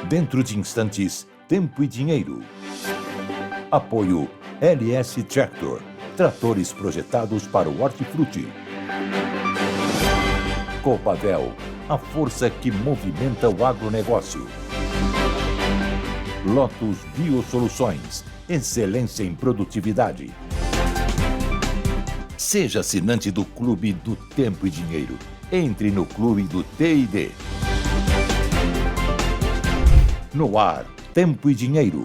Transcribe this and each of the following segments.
Dentro de instantes, Tempo e Dinheiro. Apoio LS Tractor. Tratores projetados para o hortifruti. Copavel, a força que movimenta o agronegócio. Lotus Biosoluções, excelência em produtividade. Seja assinante do Clube do Tempo e Dinheiro. Entre no Clube do T&D. No ar, Tempo e Dinheiro.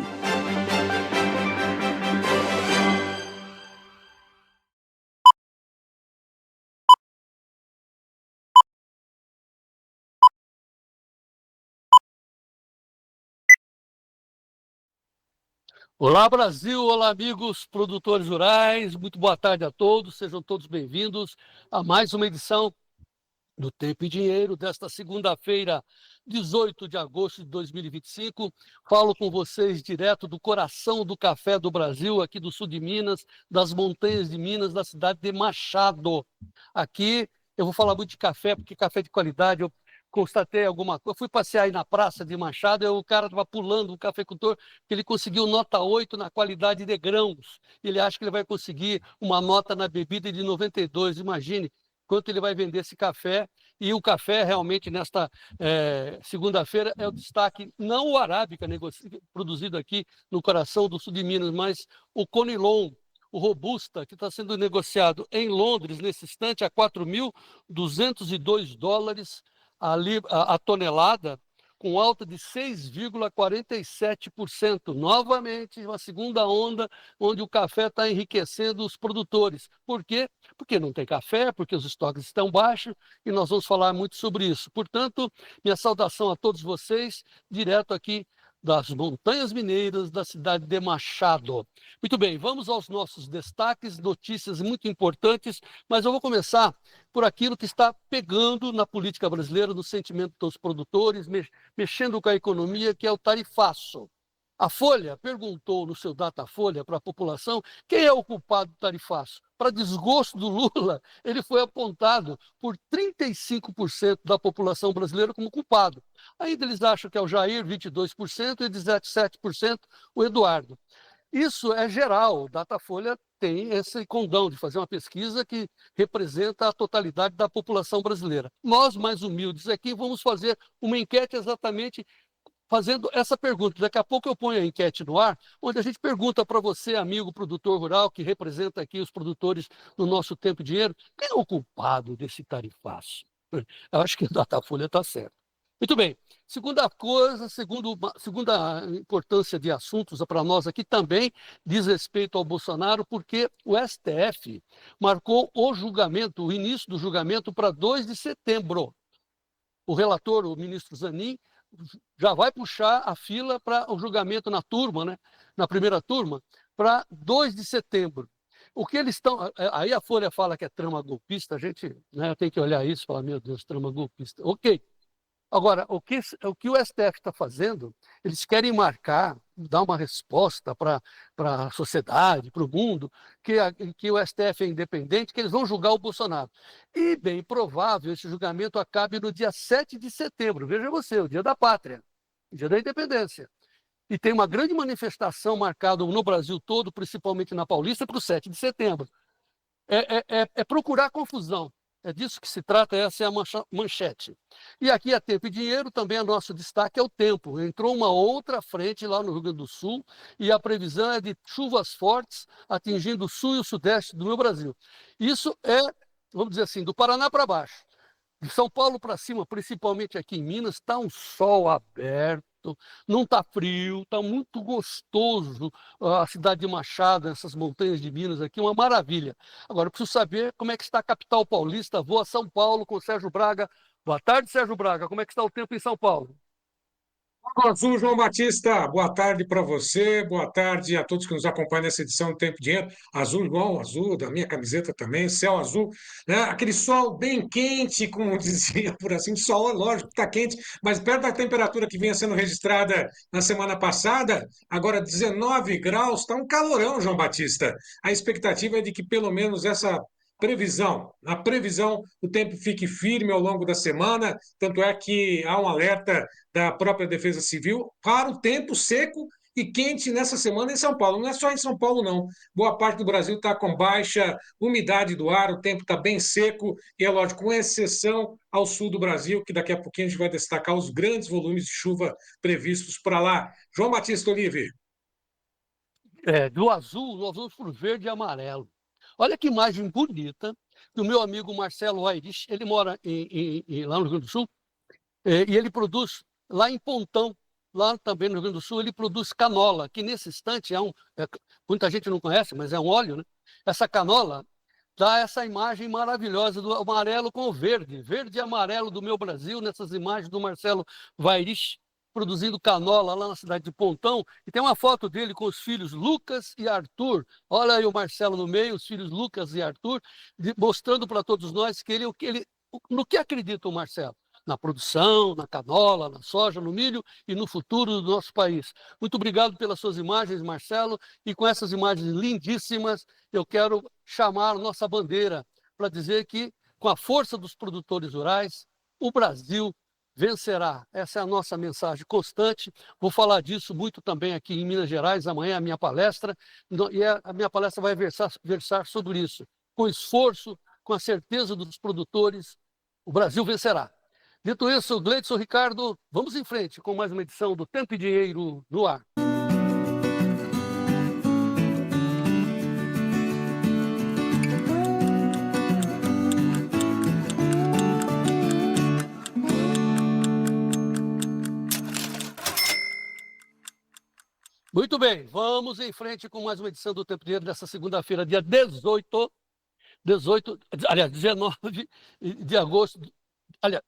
Olá, Brasil! Olá, amigos produtores rurais. Muito boa tarde a todos. Sejam todos bem-vindos a mais uma edição do Tempo e Dinheiro desta segunda-feira, 18 de agosto de 2025. Falo com vocês direto do coração do café do Brasil, aqui do sul de Minas, das montanhas de Minas, da cidade de Machado. Aqui eu vou falar muito de café, porque café de qualidade eu constatei alguma coisa. Eu fui passear aí na praça de Machado e o cara estava pulando, o cafeicultor, que ele conseguiu nota 8 na qualidade de grãos. Ele acha que ele vai conseguir uma nota na bebida de 92. Imagine quanto ele vai vender esse café. E o café, realmente, nesta segunda-feira, é o destaque, não o arábica, produzido aqui no coração do sul de Minas, mas o Conilon, o Robusta, que está sendo negociado em Londres, nesse instante, a $4.202 a tonelada, com alta de 6,47%. Novamente, uma segunda onda onde o café está enriquecendo os produtores. Por quê? Porque não tem café, porque os estoques estão baixos, e nós vamos falar muito sobre isso. Portanto, minha saudação a todos vocês, direto aqui das Montanhas Mineiras, da cidade de Machado. Muito bem, vamos aos nossos destaques, notícias muito importantes, mas eu vou começar por aquilo que está pegando na política brasileira, no sentimento dos produtores, mexendo com a economia, que é o tarifaço. A Folha perguntou no seu Datafolha para a população quem é o culpado do tarifaço. Para desgosto do Lula, ele foi apontado por 35% da população brasileira como culpado. Ainda eles acham que é o Jair, 22%, e 17% o Eduardo. Isso é geral, o Datafolha tem esse condão de fazer uma pesquisa que representa a totalidade da população brasileira. Nós, mais humildes aqui, vamos fazer uma enquete exatamente fazendo essa pergunta. Daqui a pouco eu ponho a enquete no ar, onde a gente pergunta para você, amigo produtor rural, que representa aqui os produtores no nosso Tempo e Dinheiro, quem é o culpado desse tarifaço? Eu acho que o Datafolha está certo. Muito bem. Segunda coisa, segunda importância de assuntos para nós aqui também diz respeito ao Bolsonaro, porque o STF marcou o julgamento, o início do julgamento para 2 de setembro. O relator, o ministro Zanin, já vai puxar a fila para o julgamento na turma, né? Na primeira turma, para 2 de setembro. O que eles estão. Aí a Folha fala que é trama golpista, a gente, né, tem que olhar isso e falar, meu Deus, trama golpista. Ok. Agora, o que o STF está fazendo, eles querem marcar, dar uma resposta para a sociedade, para o mundo, que o STF é independente, que eles vão julgar o Bolsonaro. E bem provável esse julgamento acabe no dia 7 de setembro. Veja você, o dia da pátria, o dia da independência. E tem uma grande manifestação marcada no Brasil todo, principalmente na Paulista, para o 7 de setembro. É procurar confusão. É disso que se trata, essa é a manchete. E aqui a Tempo e Dinheiro, também nosso destaque é o tempo. Entrou uma outra frente lá no Rio Grande do Sul e a previsão é de chuvas fortes atingindo o sul e o sudeste do meu Brasil. Isso é, vamos dizer assim, do Paraná para baixo. De São Paulo para cima, principalmente aqui em Minas, está um sol aberto, não está frio, está muito gostoso a cidade de Machado, essas montanhas de Minas aqui, uma maravilha. Agora, eu preciso saber como é que está a capital paulista. Vou a São Paulo com o Sérgio Braga. Boa tarde, Sérgio Braga. Como é que está o tempo em São Paulo? Azul, João Batista, boa tarde para você, boa tarde a todos que nos acompanham nessa edição do Tempo e Dinheiro. Azul igual azul, da minha camiseta também, céu azul, né? Aquele sol bem quente, como dizia por assim, sol, lógico, está quente, mas perto da temperatura que vinha sendo registrada na semana passada, agora 19 graus, está um calorão, João Batista. A expectativa é de que pelo menos essa previsão. Na previsão, o tempo fique firme ao longo da semana, tanto é que há um alerta da própria Defesa Civil para o tempo seco e quente nessa semana em São Paulo. Não é só em São Paulo, não. Boa parte do Brasil está com baixa umidade do ar, o tempo está bem seco, e é lógico, com exceção ao sul do Brasil, que daqui a pouquinho a gente vai destacar os grandes volumes de chuva previstos para lá. João Batista Olive. Do azul, nós vamos para o verde e amarelo. Olha que imagem bonita que o meu amigo Marcelo Aires, ele mora lá no Rio Grande do Sul, e ele produz lá em Pontão, lá também no Rio Grande do Sul, ele produz canola, que nesse instante muita gente não conhece, mas é um óleo, né? Essa canola dá essa imagem maravilhosa do amarelo com o verde, verde e amarelo do meu Brasil, nessas imagens do Marcelo Vairich, produzindo canola lá na cidade de Pontão, e tem uma foto dele com os filhos Lucas e Arthur. Olha aí o Marcelo no meio, os filhos Lucas e Arthur, mostrando para todos nós no que acredita o Marcelo. Na produção, na canola, na soja, no milho e no futuro do nosso país. Muito obrigado pelas suas imagens, Marcelo, e com essas imagens lindíssimas, eu quero chamar a nossa bandeira para dizer que, com a força dos produtores rurais, o Brasil vencerá. Essa é a nossa mensagem constante. Vou falar disso muito também aqui em Minas Gerais, amanhã é a minha palestra, e a minha palestra vai versar sobre isso. Com esforço, com a certeza dos produtores, o Brasil vencerá. Dito isso, Gleidson, Ricardo, vamos em frente com mais uma edição do Tempo e Dinheiro no ar. Muito bem, vamos em frente com mais uma edição do Tempo e Dinheiro dessa segunda-feira, dia 19 de agosto. Aliás,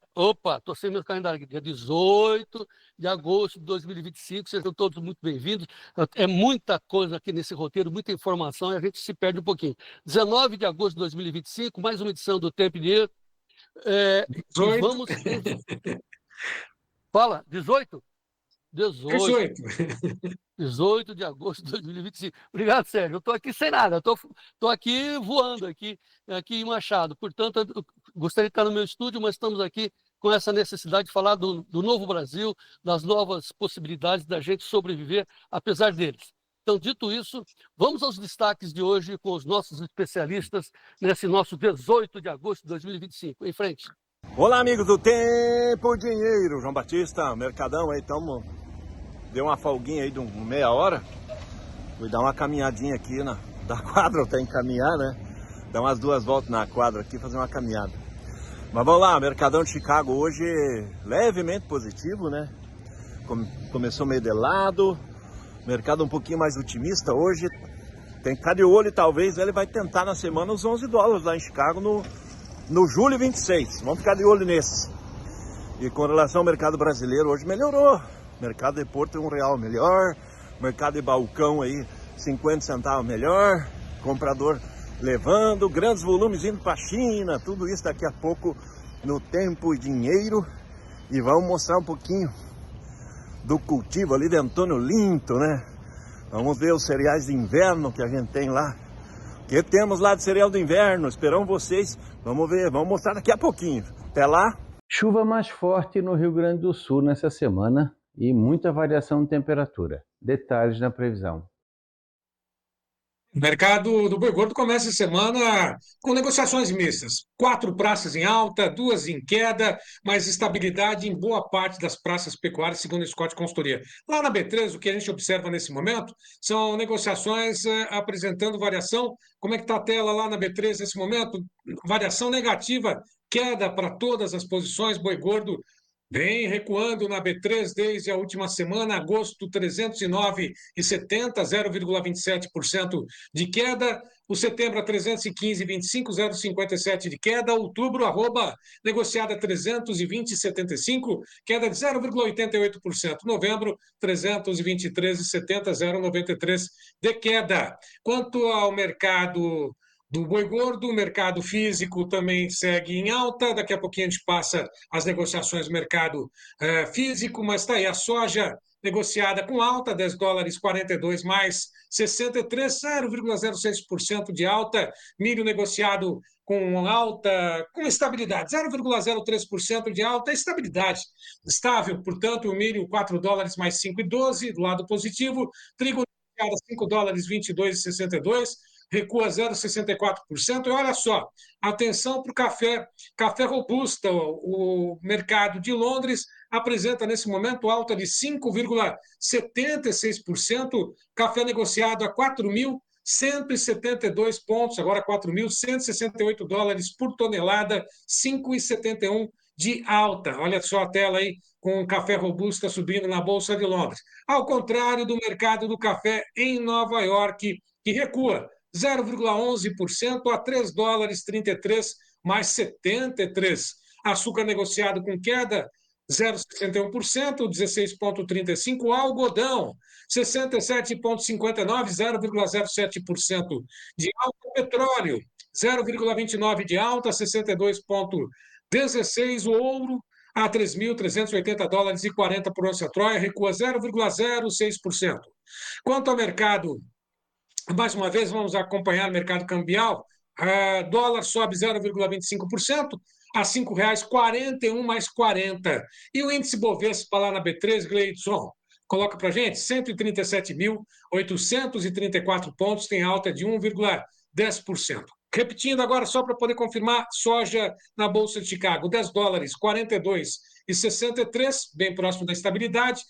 estou sem meu calendário aqui, dia 18 de agosto de 2025, sejam todos muito bem-vindos. É muita coisa aqui nesse roteiro, muita informação, e a gente se perde um pouquinho. 19 de agosto de 2025, mais uma edição do Tempo e Dinheiro. E vamos... Fala, 18? 18 de agosto de 2025. Obrigado, Sérgio. Eu estou aqui sem nada, estou aqui voando, aqui em Machado. Portanto, eu gostaria de estar no meu estúdio, mas estamos aqui com essa necessidade de falar do novo Brasil, das novas possibilidades da gente sobreviver, apesar deles. Então, dito isso, vamos aos destaques de hoje com os nossos especialistas nesse nosso 18 de agosto de 2025. Em frente. Olá, amigos do Tempo e Dinheiro. João Batista, Mercadão aí, deu uma folguinha aí de meia hora. Fui dar uma caminhadinha aqui da quadra, eu tenho que caminhar, né? Dar umas 2 voltas na quadra aqui, fazer uma caminhada. Mas vamos lá, Mercadão de Chicago hoje levemente positivo, né? Começou meio de lado, mercado um pouquinho mais otimista hoje. Tem que ficar de olho, talvez ele vai tentar na semana os $11 lá em Chicago no julho 26. Vamos ficar de olho nesse. E com relação ao mercado brasileiro, hoje melhorou. Mercado de Porto R$1 melhor, mercado de balcão aí 50 centavos melhor, comprador levando, grandes volumes indo para a China, tudo isso daqui a pouco no Tempo e Dinheiro. E vamos mostrar um pouquinho do cultivo ali de Antônio Linto, né? Vamos ver os cereais de inverno que a gente tem lá. O que temos lá de cereal de inverno? Esperamos vocês. Vamos ver, vamos mostrar daqui a pouquinho. Até lá. Chuva mais forte no Rio Grande do Sul nessa semana e muita variação de temperatura. Detalhes na previsão. O mercado do boi gordo começa a semana com negociações mistas. 4 praças em alta, 2 em queda, mas estabilidade em boa parte das praças pecuárias, segundo a Scott Consultoria. Lá na B3, o que a gente observa nesse momento são negociações apresentando variação. Como é que está a tela lá na B3 nesse momento? Variação negativa, queda para todas as posições, boi gordo vem recuando na B3 desde a última semana, agosto 309,70, 0,27% de queda. O setembro a 315,25, 0,57% de queda. Outubro, negociada 320,75, queda de 0,88%. Novembro, 323,70, 0,93% de queda. Quanto ao mercado do boi gordo, o mercado físico também segue em alta. Daqui a pouquinho a gente passa as negociações do mercado físico, mas está aí a soja negociada com alta, $10,42 mais 63, 0,06% de alta. Milho negociado com alta, com estabilidade, 0,03% de alta, estabilidade estável, portanto, o milho $4 mais 5,12 do lado positivo, trigo $5 22,62, recua 0,64%. E olha só, atenção para o café robusta, o mercado de Londres apresenta nesse momento alta de 5,76%, café negociado a 4.172 pontos, agora $4.168 por tonelada, 5,71 de alta. Olha só a tela aí, com o café robusta subindo na Bolsa de Londres. Ao contrário do mercado do café em Nova York, que recua 0,11% a $3,33 mais 73. Açúcar negociado com queda 0,61%, 16,35%. Algodão, 67,59%, 0,07% de alta. Petróleo, 0,29% de alta, 62,16%. O ouro, a $3.380,40 por onça Troia, recua 0,06%. Quanto ao mercado, mais uma vez, vamos acompanhar o mercado cambial. Dólar sobe 0,25% a R$5,41 mais 40. E o índice Bovespa lá na B3, Gleidson, coloca para a gente 137.834 pontos, tem alta de 1,10%. Repetindo agora, só para poder confirmar, soja na Bolsa de Chicago, $10, 42,63, bem próximo da estabilidade,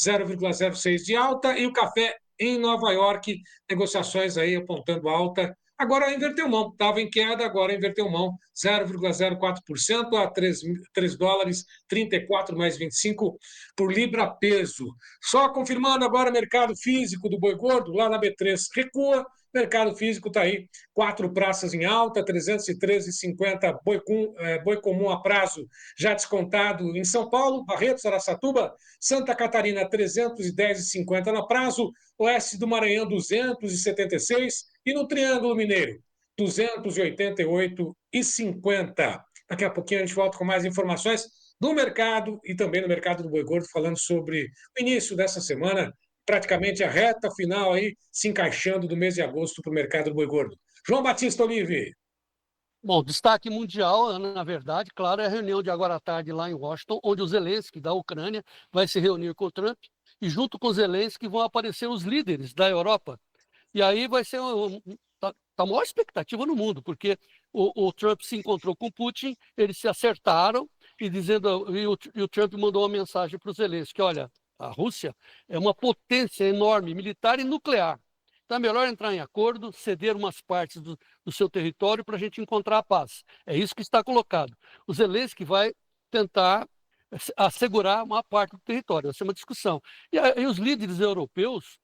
0,06 de alta. E o café em Nova York, negociações aí apontando alta. Agora inverteu mão, estava em queda, agora inverteu mão, 0,04% a $3,34 mais 25 por libra peso. Só confirmando agora o mercado físico do boi gordo, lá na B3 recua, mercado físico está aí, 4 praças em alta, 313,50 boi comum a prazo já descontado em São Paulo, Barretos, Araçatuba, Santa Catarina 310,50 na prazo, Oeste do Maranhão 276 e no Triângulo Mineiro 288,50. Daqui a pouquinho a gente volta com mais informações do mercado e também no mercado do boi gordo, falando sobre o início dessa semana, praticamente a reta final aí, se encaixando do mês de agosto para o mercado do boi gordo. João Batista Olive. Bom, destaque mundial, na verdade, claro, é a reunião de agora à tarde lá em Washington, onde o Zelensky, da Ucrânia, vai se reunir com o Trump, e junto com o Zelensky vão aparecer os líderes da Europa. E aí vai ser a maior expectativa no mundo, porque o Trump se encontrou com o Putin, eles se acertaram, e o Trump mandou uma mensagem para o Zelensky, olha, a Rússia é uma potência enorme, militar e nuclear. Então é melhor entrar em acordo, ceder umas partes do seu território para a gente encontrar a paz. É isso que está colocado. O Zelensky vai tentar assegurar uma parte do território, vai ser uma discussão. E aí os líderes europeus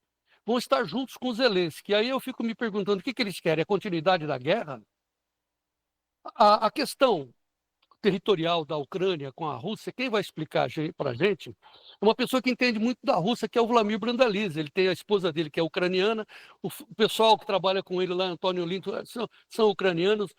vão estar juntos com o Zelensky. E aí eu fico me perguntando o que eles querem, a continuidade da guerra? A questão territorial da Ucrânia com a Rússia, quem vai explicar para a gente é uma pessoa que entende muito da Rússia, que é o Vladimir Brandalize. Ele tem a esposa dele, que é ucraniana, o pessoal que trabalha com ele lá, Antônio Linto, são ucranianos.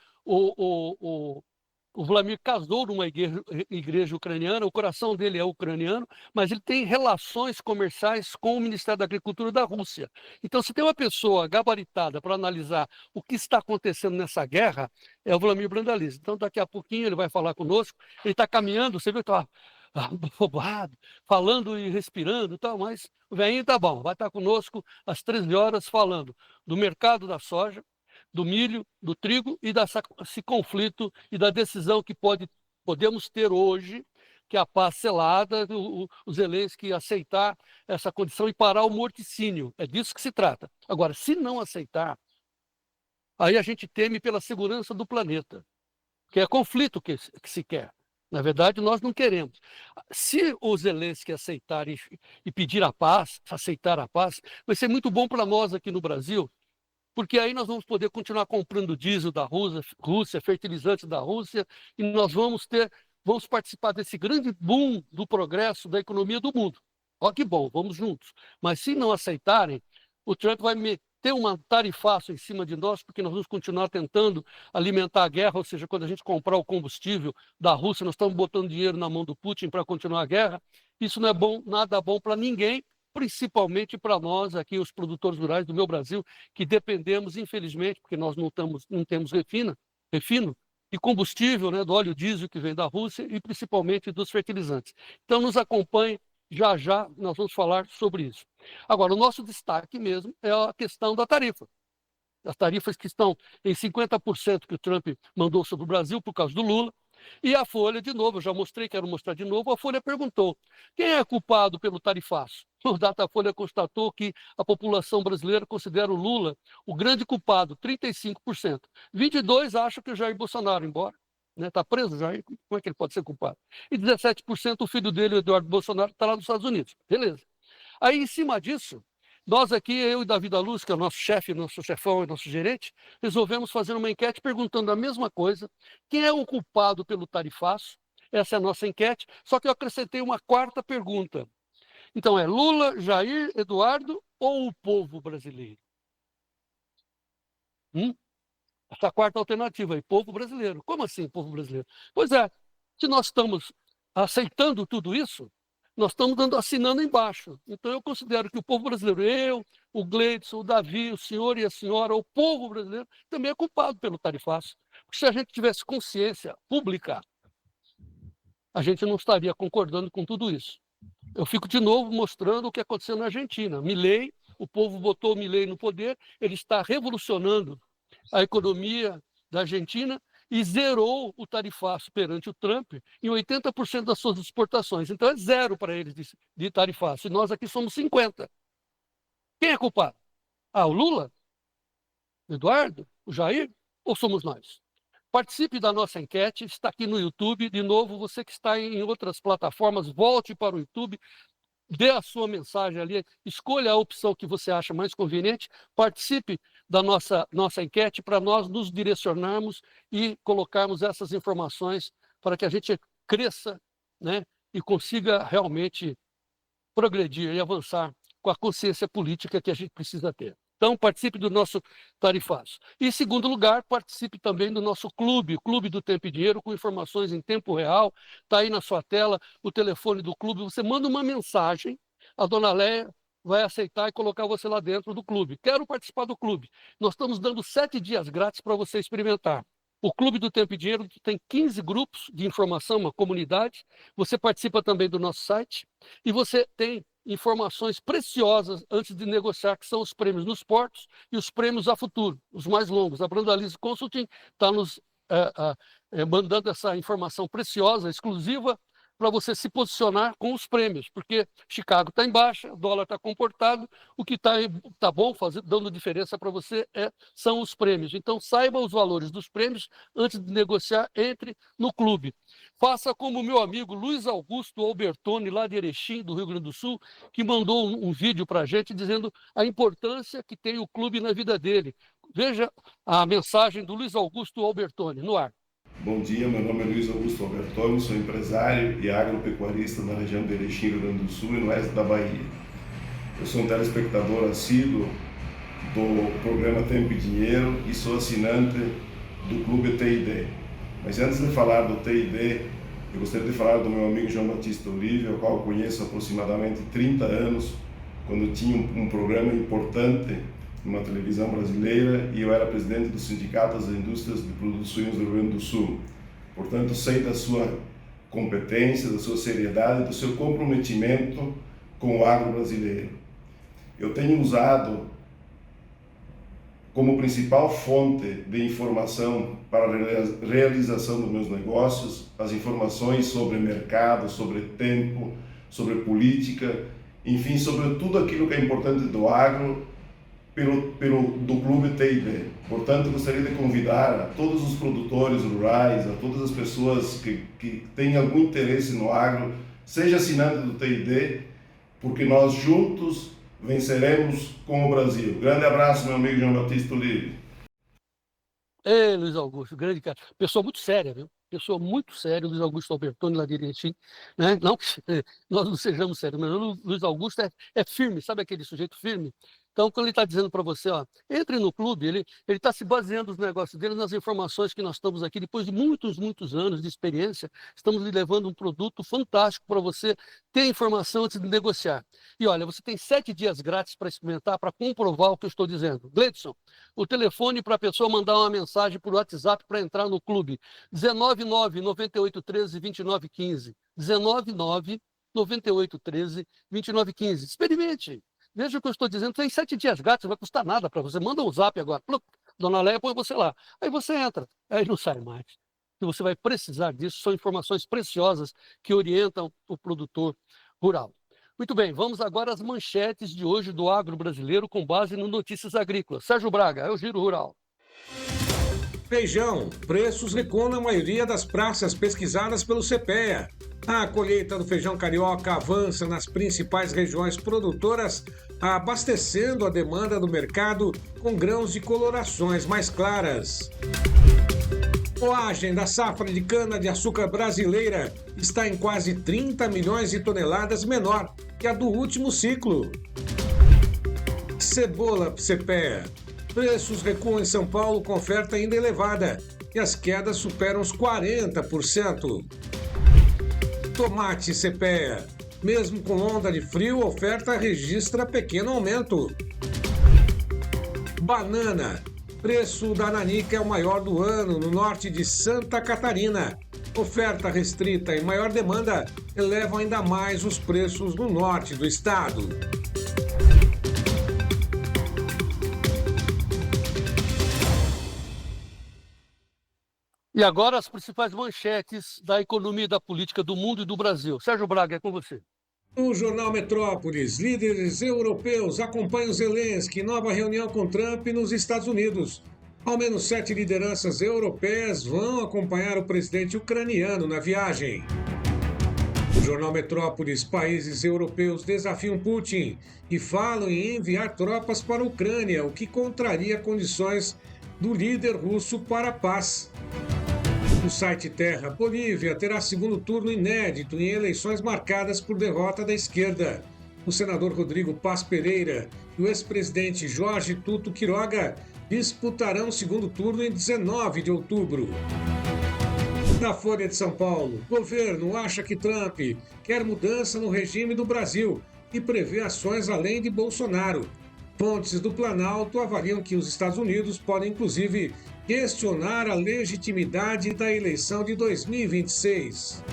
O Vladimir casou numa igreja ucraniana, o coração dele é ucraniano, mas ele tem relações comerciais com o Ministério da Agricultura da Rússia. Então, se tem uma pessoa gabaritada para analisar o que está acontecendo nessa guerra, é o Vladimir Brandalize. Então, daqui a pouquinho ele vai falar conosco, ele está caminhando, você viu que está afobado, falando e respirando e tal, mas o velhinho está bom, vai estar conosco às 13 horas falando do mercado da soja, do milho, do trigo e desse conflito e da decisão que podemos ter hoje, que é a paz selada, o Zelensky aceitar essa condição e parar o morticínio. É disso que se trata. Agora, se não aceitar, aí a gente teme pela segurança do planeta, que é conflito que se quer. Na verdade, nós não queremos. Se o Zelensky aceitar e pedir a paz, aceitar a paz, vai ser muito bom para nós aqui no Brasil, porque aí nós vamos poder continuar comprando diesel da Rússia, fertilizantes da Rússia, e nós vamos participar desse grande boom do progresso da economia do mundo. Olha que bom, vamos juntos. Mas se não aceitarem, o Trump vai meter uma tarifaço em cima de nós, porque nós vamos continuar tentando alimentar a guerra, ou seja, quando a gente comprar o combustível da Rússia, nós estamos botando dinheiro na mão do Putin para continuar a guerra. Isso não é bom, nada bom para ninguém, principalmente para nós aqui, os produtores rurais do meu Brasil, que dependemos, infelizmente, porque nós não temos refino, de combustível, né, do óleo diesel que vem da Rússia e principalmente dos fertilizantes. Então, nos acompanhe, já já nós vamos falar sobre isso. Agora, o nosso destaque mesmo é a questão da tarifa. As tarifas que estão em 50% que o Trump mandou sobre o Brasil por causa do Lula. E a Folha, de novo, eu já mostrei, quero mostrar de novo, a Folha perguntou: quem é culpado pelo tarifaço? O Datafolha constatou que a população brasileira considera o Lula o grande culpado, 35%. 22% acham que o Jair Bolsonaro, embora está preso, Jair, como é que ele pode ser culpado? E 17% o filho dele, o Eduardo Bolsonaro, está lá nos Estados Unidos. Beleza. Aí, em cima disso, nós aqui, eu e Davi da Luz, que é o nosso chefe, nosso chefão e nosso gerente, resolvemos fazer uma enquete perguntando a mesma coisa: quem é o culpado pelo tarifaço? Essa é a nossa enquete, só que eu acrescentei uma quarta pergunta. Então é Lula, Jair, Eduardo ou o povo brasileiro? Essa quarta alternativa aí, povo brasileiro. Como assim, povo brasileiro? Pois é, se nós estamos aceitando tudo isso, nós estamos assinando embaixo. Então eu considero que o povo brasileiro, eu, o Gleidson, o Davi, o senhor e a senhora, o povo brasileiro, também é culpado pelo tarifaço. Porque se a gente tivesse consciência pública, a gente não estaria concordando com tudo isso. Eu fico de novo mostrando o que aconteceu na Argentina. Milei, o povo botou o Milei no poder, ele está revolucionando a economia da Argentina e zerou o tarifaço perante o Trump em 80% das suas exportações. Então é zero para eles de tarifaço. E nós aqui somos 50%. Quem é culpado? O Lula? O Eduardo? O Jair? Ou somos nós? Participe da nossa enquete, está aqui no YouTube. De novo, você que está em outras plataformas, volte para o YouTube, dê a sua mensagem ali, escolha a opção que você acha mais conveniente, participe da nossa enquete para nós nos direcionarmos e colocarmos essas informações para que a gente cresça, né, e consiga realmente progredir e avançar com a consciência política que a gente precisa ter. Então, participe do nosso tarifaço. E, em segundo lugar, participe também do nosso clube, o Clube do Tempo e Dinheiro, com informações em tempo real. Está aí na sua tela o telefone do clube. Você manda uma mensagem, a dona Léia vai aceitar e colocar você lá dentro do clube. Quero participar do clube. Nós estamos dando 7 dias grátis para você experimentar. O Clube do Tempo e Dinheiro tem 15 grupos de informação, uma comunidade. Você participa também do nosso site e você tem informações preciosas antes de negociar, que são os prêmios nos portos e os prêmios a futuro, os mais longos. A Brandalize Consulting está nos mandando essa informação preciosa, exclusiva, para você se posicionar com os prêmios, porque Chicago está em baixa, o dólar está comportado, o que tá bom, dando diferença para você são os prêmios. Então, saiba os valores dos prêmios antes de negociar, entre no clube. Faça como o meu amigo Luiz Augusto Albertoni, lá de Erechim, do Rio Grande do Sul, que mandou um vídeo para a gente dizendo a importância que tem o clube na vida dele. Veja a mensagem do Luiz Augusto Albertoni, no ar. Bom dia, meu nome é Luiz Augusto Albertoni, sou empresário e agropecuarista na região de Erechim, Rio Grande do Sul e no oeste da Bahia. Eu sou um telespectador assíduo do programa Tempo e Dinheiro e sou assinante do Clube TID. Mas antes de falar do TID, eu gostaria de falar do meu amigo João Batista Olívio, ao qual eu conheço há aproximadamente 30 anos, quando tinha um programa importante numa televisão brasileira e eu era presidente do Sindicato das Indústrias de Produtos Suínos do Rio Grande do Sul. Portanto, sei da sua competência, da sua seriedade, do seu comprometimento com o agro brasileiro. Eu tenho usado como principal fonte de informação para a realização dos meus negócios as informações sobre mercado, sobre tempo, sobre política, enfim, sobre tudo aquilo que é importante do agro, do Clube TID. Portanto, gostaria de convidar a todos os produtores rurais, a todas as pessoas que têm algum interesse no agro, seja assinante do TID, porque nós juntos venceremos com o Brasil. Grande abraço, meu amigo João Batista Olívio. Ei, Luiz Augusto, grande cara. Pessoa muito séria, viu? Pessoa muito séria, Luiz Augusto Albertoni, lá de Erechim, né? Não que nós não sejamos sérios, mas o Luiz Augusto é firme, sabe aquele sujeito firme? Então, quando ele está dizendo para você, ó, entre no clube, ele está se baseando os negócios dele nas informações que nós estamos aqui, depois de muitos, muitos anos de experiência, estamos lhe levando um produto fantástico para você ter informação antes de negociar. E olha, você tem 7 dias grátis para experimentar, para comprovar o que eu estou dizendo. Gleidson, o telefone para a pessoa mandar uma mensagem por WhatsApp para entrar no clube, 199-9813-2915. 199-9813-2915. Experimente. Veja o que eu estou dizendo, tem 7 dias grátis, não vai custar nada para você. Manda um zap agora. Plup, Dona Leia põe você lá. Aí você entra, aí não sai mais. E você vai precisar disso, são informações preciosas que orientam o produtor rural. Muito bem, vamos agora às manchetes de hoje do agro brasileiro com base no Notícias Agrícolas. Sérgio Braga, é o Giro Rural. Feijão, preços recuam na maioria das praças pesquisadas pelo CPEA. A colheita do feijão carioca avança nas principais regiões produtoras, abastecendo a demanda do mercado com grãos de colorações mais claras. Moagem da safra de cana-de-açúcar brasileira está em quase 30 milhões de toneladas menor que a do último ciclo. Cebola CPEA. Preços recuam em São Paulo com oferta ainda elevada e as quedas superam os 40%. Tomate CPEA. Mesmo com onda de frio, a oferta registra pequeno aumento. Banana. Preço da nanica é o maior do ano no norte de Santa Catarina. Oferta restrita e maior demanda elevam ainda mais os preços no norte do estado. E agora as principais manchetes da economia e da política do mundo e do Brasil. Sérgio Braga, é com você. No Jornal Metrópolis, líderes europeus acompanham Zelensky em nova reunião com Trump nos Estados Unidos. Ao menos 7 lideranças europeias vão acompanhar o presidente ucraniano na viagem. No Jornal Metrópolis, países europeus desafiam Putin e falam em enviar tropas para a Ucrânia, o que contraria condições do líder russo para a paz. No site Terra, Bolívia terá segundo turno inédito em eleições marcadas por derrota da esquerda. O senador Rodrigo Paz Pereira e o ex-presidente Jorge Tuto Quiroga disputarão o segundo turno em 19 de outubro. Na Folha de São Paulo, o governo acha que Trump quer mudança no regime do Brasil e prevê ações além de Bolsonaro. Fontes do Planalto avaliam que os Estados Unidos podem, inclusive, questionar a legitimidade da eleição de 2026.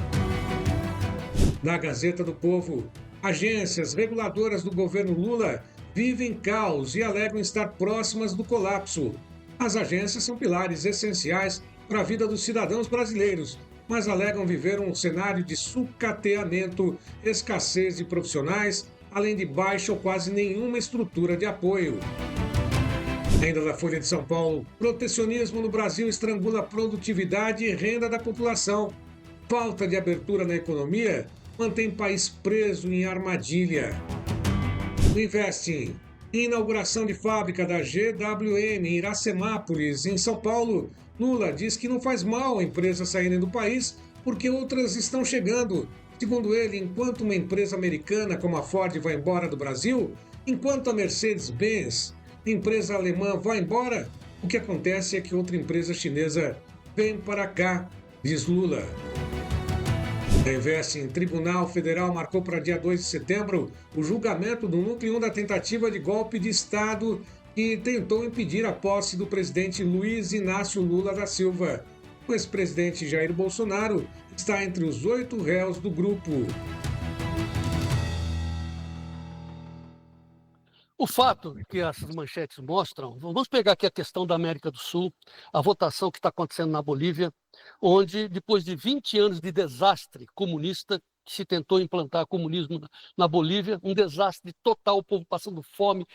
Na Gazeta do Povo, agências reguladoras do governo Lula vivem caos e alegam estar próximas do colapso. As agências são pilares essenciais para a vida dos cidadãos brasileiros, mas alegam viver um cenário de sucateamento, escassez de profissionais, além de baixa ou quase nenhuma estrutura de apoio. Ainda da Folha de São Paulo, protecionismo no Brasil estrangula a produtividade e renda da população. Falta de abertura na economia mantém o país preso em armadilha. No Investing, inauguração de fábrica da GWM em Iracemápolis, em São Paulo, Lula diz que não faz mal a empresa saírem do país porque outras estão chegando. Segundo ele, enquanto uma empresa americana como a Ford vai embora do Brasil, enquanto a Mercedes-Benz, empresa alemã, vai embora, o que acontece é que outra empresa chinesa vem para cá, diz Lula. A Investing, Tribunal Federal marcou para dia 2 de setembro o julgamento do núcleo 1 da tentativa de golpe de Estado que tentou impedir a posse do presidente Luiz Inácio Lula da Silva. O ex-presidente Jair Bolsonaro está entre os 8 réus do grupo. O fato que essas manchetes mostram, vamos pegar aqui a questão da América do Sul, a votação que está acontecendo na Bolívia, onde depois de 20 anos de desastre comunista, que se tentou implantar comunismo na Bolívia, um desastre total, o povo passando fome.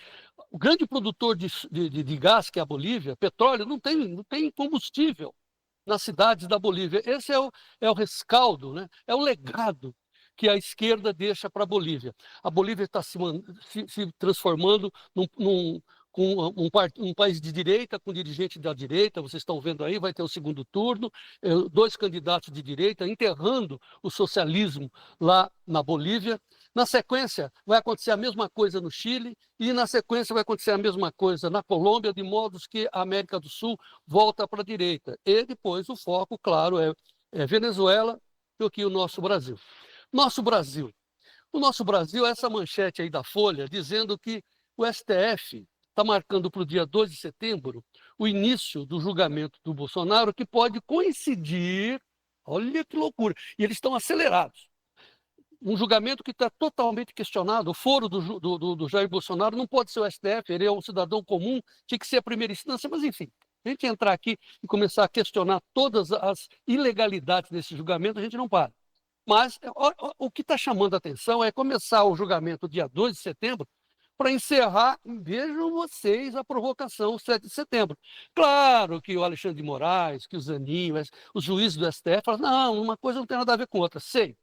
O grande produtor de gás, que é a Bolívia, petróleo, não tem combustível nas cidades da Bolívia. Esse é o rescaldo, né? É o legado que a esquerda deixa para a Bolívia. A Bolívia está se transformando com um país de direita, com dirigente da direita, vocês estão vendo aí, vai ter o segundo turno, 2 candidatos de direita enterrando o socialismo lá na Bolívia. Na sequência, vai acontecer a mesma coisa no Chile e, na sequência, vai acontecer a mesma coisa na Colômbia, de modo que a América do Sul volta para a direita. E depois o foco, claro, é Venezuela e aqui o nosso Brasil. O nosso Brasil é essa manchete aí da Folha, dizendo que o STF está marcando para o dia 2 de setembro o início do julgamento do Bolsonaro, que pode coincidir, olha que loucura, e eles estão acelerados. Um julgamento que está totalmente questionado. O foro do Jair Bolsonaro não pode ser o STF, ele é um cidadão comum, tinha que ser a primeira instância, mas enfim, a gente entrar aqui e começar a questionar todas as ilegalidades desse julgamento, a gente não para. Mas o que está chamando a atenção é começar o julgamento dia 2 de setembro, para encerrar, vejam vocês, a provocação 7 de setembro. Claro que o Alexandre de Moraes, que o Zanin, os juízes do STF falam, não, uma coisa não tem nada a ver com outra, sei.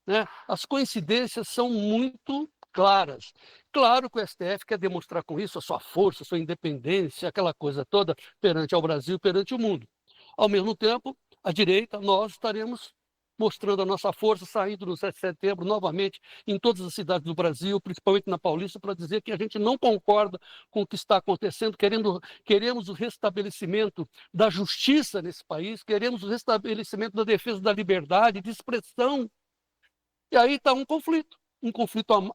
Né? As coincidências são muito claras. Claro que o STF quer demonstrar com isso a sua força, a sua independência, aquela coisa toda perante ao Brasil, perante o mundo. Ao mesmo tempo, a direita, nós estaremos mostrando a nossa força, saindo no 7 de setembro novamente em todas as cidades do Brasil, principalmente na Paulista, para dizer que a gente não concorda com o que está acontecendo, queremos o restabelecimento da justiça nesse país, queremos o restabelecimento da defesa da liberdade de expressão. E aí está um conflito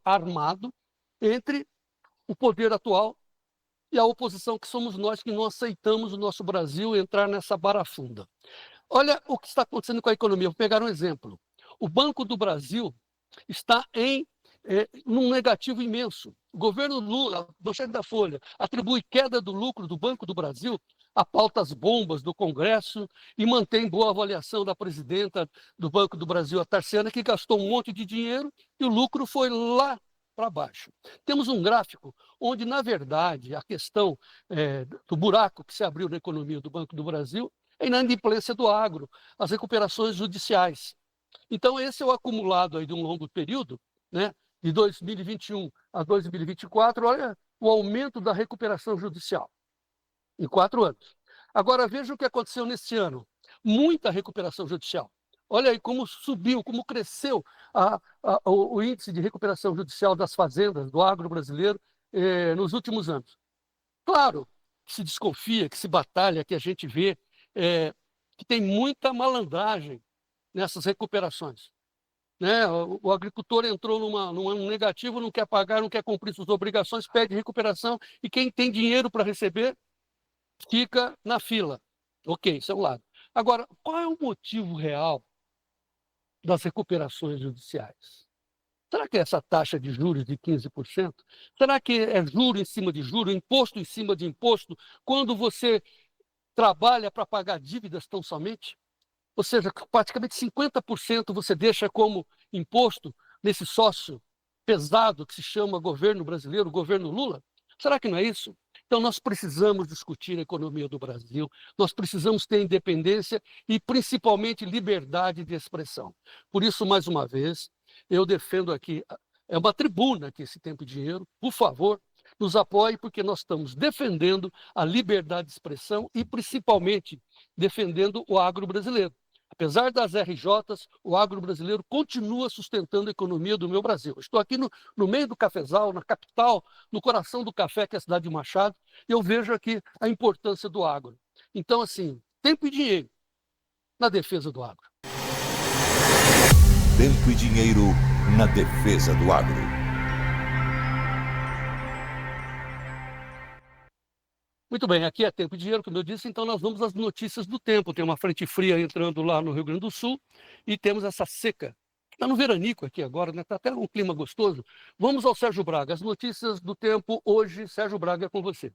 armado entre o poder atual e a oposição, que somos nós, que não aceitamos o nosso Brasil entrar nessa barafunda. Olha o que está acontecendo com a economia. Vou pegar um exemplo. O Banco do Brasil está num negativo imenso. O governo Lula, manchete da Folha, atribui queda do lucro do Banco do Brasil a pautas bombas do Congresso e mantém boa avaliação da presidenta do Banco do Brasil, a Tarciana, que gastou um monte de dinheiro e o lucro foi lá para baixo. Temos um gráfico onde, na verdade, a questão do buraco que se abriu na economia do Banco do Brasil é a inadimplência do agro, as recuperações judiciais. Então, esse é o acumulado aí de um longo período, né, de 2021 a 2024, olha o aumento da recuperação judicial em 4 anos. Agora, veja o que aconteceu nesse ano. Muita recuperação judicial. Olha aí como subiu, como cresceu o índice de recuperação judicial das fazendas, do agro brasileiro, nos últimos anos. Claro que se desconfia, que se batalha, que a gente vê que tem muita malandragem nessas recuperações. Né? O agricultor entrou num negativo, não quer pagar, não quer cumprir suas obrigações, pede recuperação, e quem tem dinheiro para receber fica na fila. Ok, isso é um lado. Agora, qual é o motivo real das recuperações judiciais? Será que é essa taxa de juros de 15%? Será que é juro em cima de juro, imposto em cima de imposto, quando você trabalha para pagar dívidas tão somente? Ou seja, praticamente 50% você deixa como imposto nesse sócio pesado que se chama governo brasileiro, governo Lula? Será que não é isso? Então, nós precisamos discutir a economia do Brasil, nós precisamos ter independência e, principalmente, liberdade de expressão. Por isso, mais uma vez, eu defendo aqui, é uma tribuna aqui, esse Tempo e Dinheiro, por favor, nos apoie, porque nós estamos defendendo a liberdade de expressão e, principalmente, defendendo o agro brasileiro. Apesar das RJs, o agro brasileiro continua sustentando a economia do meu Brasil. Estou aqui no meio do cafezal, na capital, no coração do café, que é a cidade de Machado, e eu vejo aqui a importância do agro. Então, assim, tempo e dinheiro na defesa do agro. Tempo e dinheiro na defesa do agro. Muito bem, aqui é Tempo e Dinheiro, como eu disse, então nós vamos às notícias do tempo. Tem uma frente fria entrando lá no Rio Grande do Sul e temos essa seca. Está no veranico aqui agora, né? Está até um clima gostoso. Vamos ao Sérgio Braga. As notícias do tempo hoje, Sérgio Braga, é com você.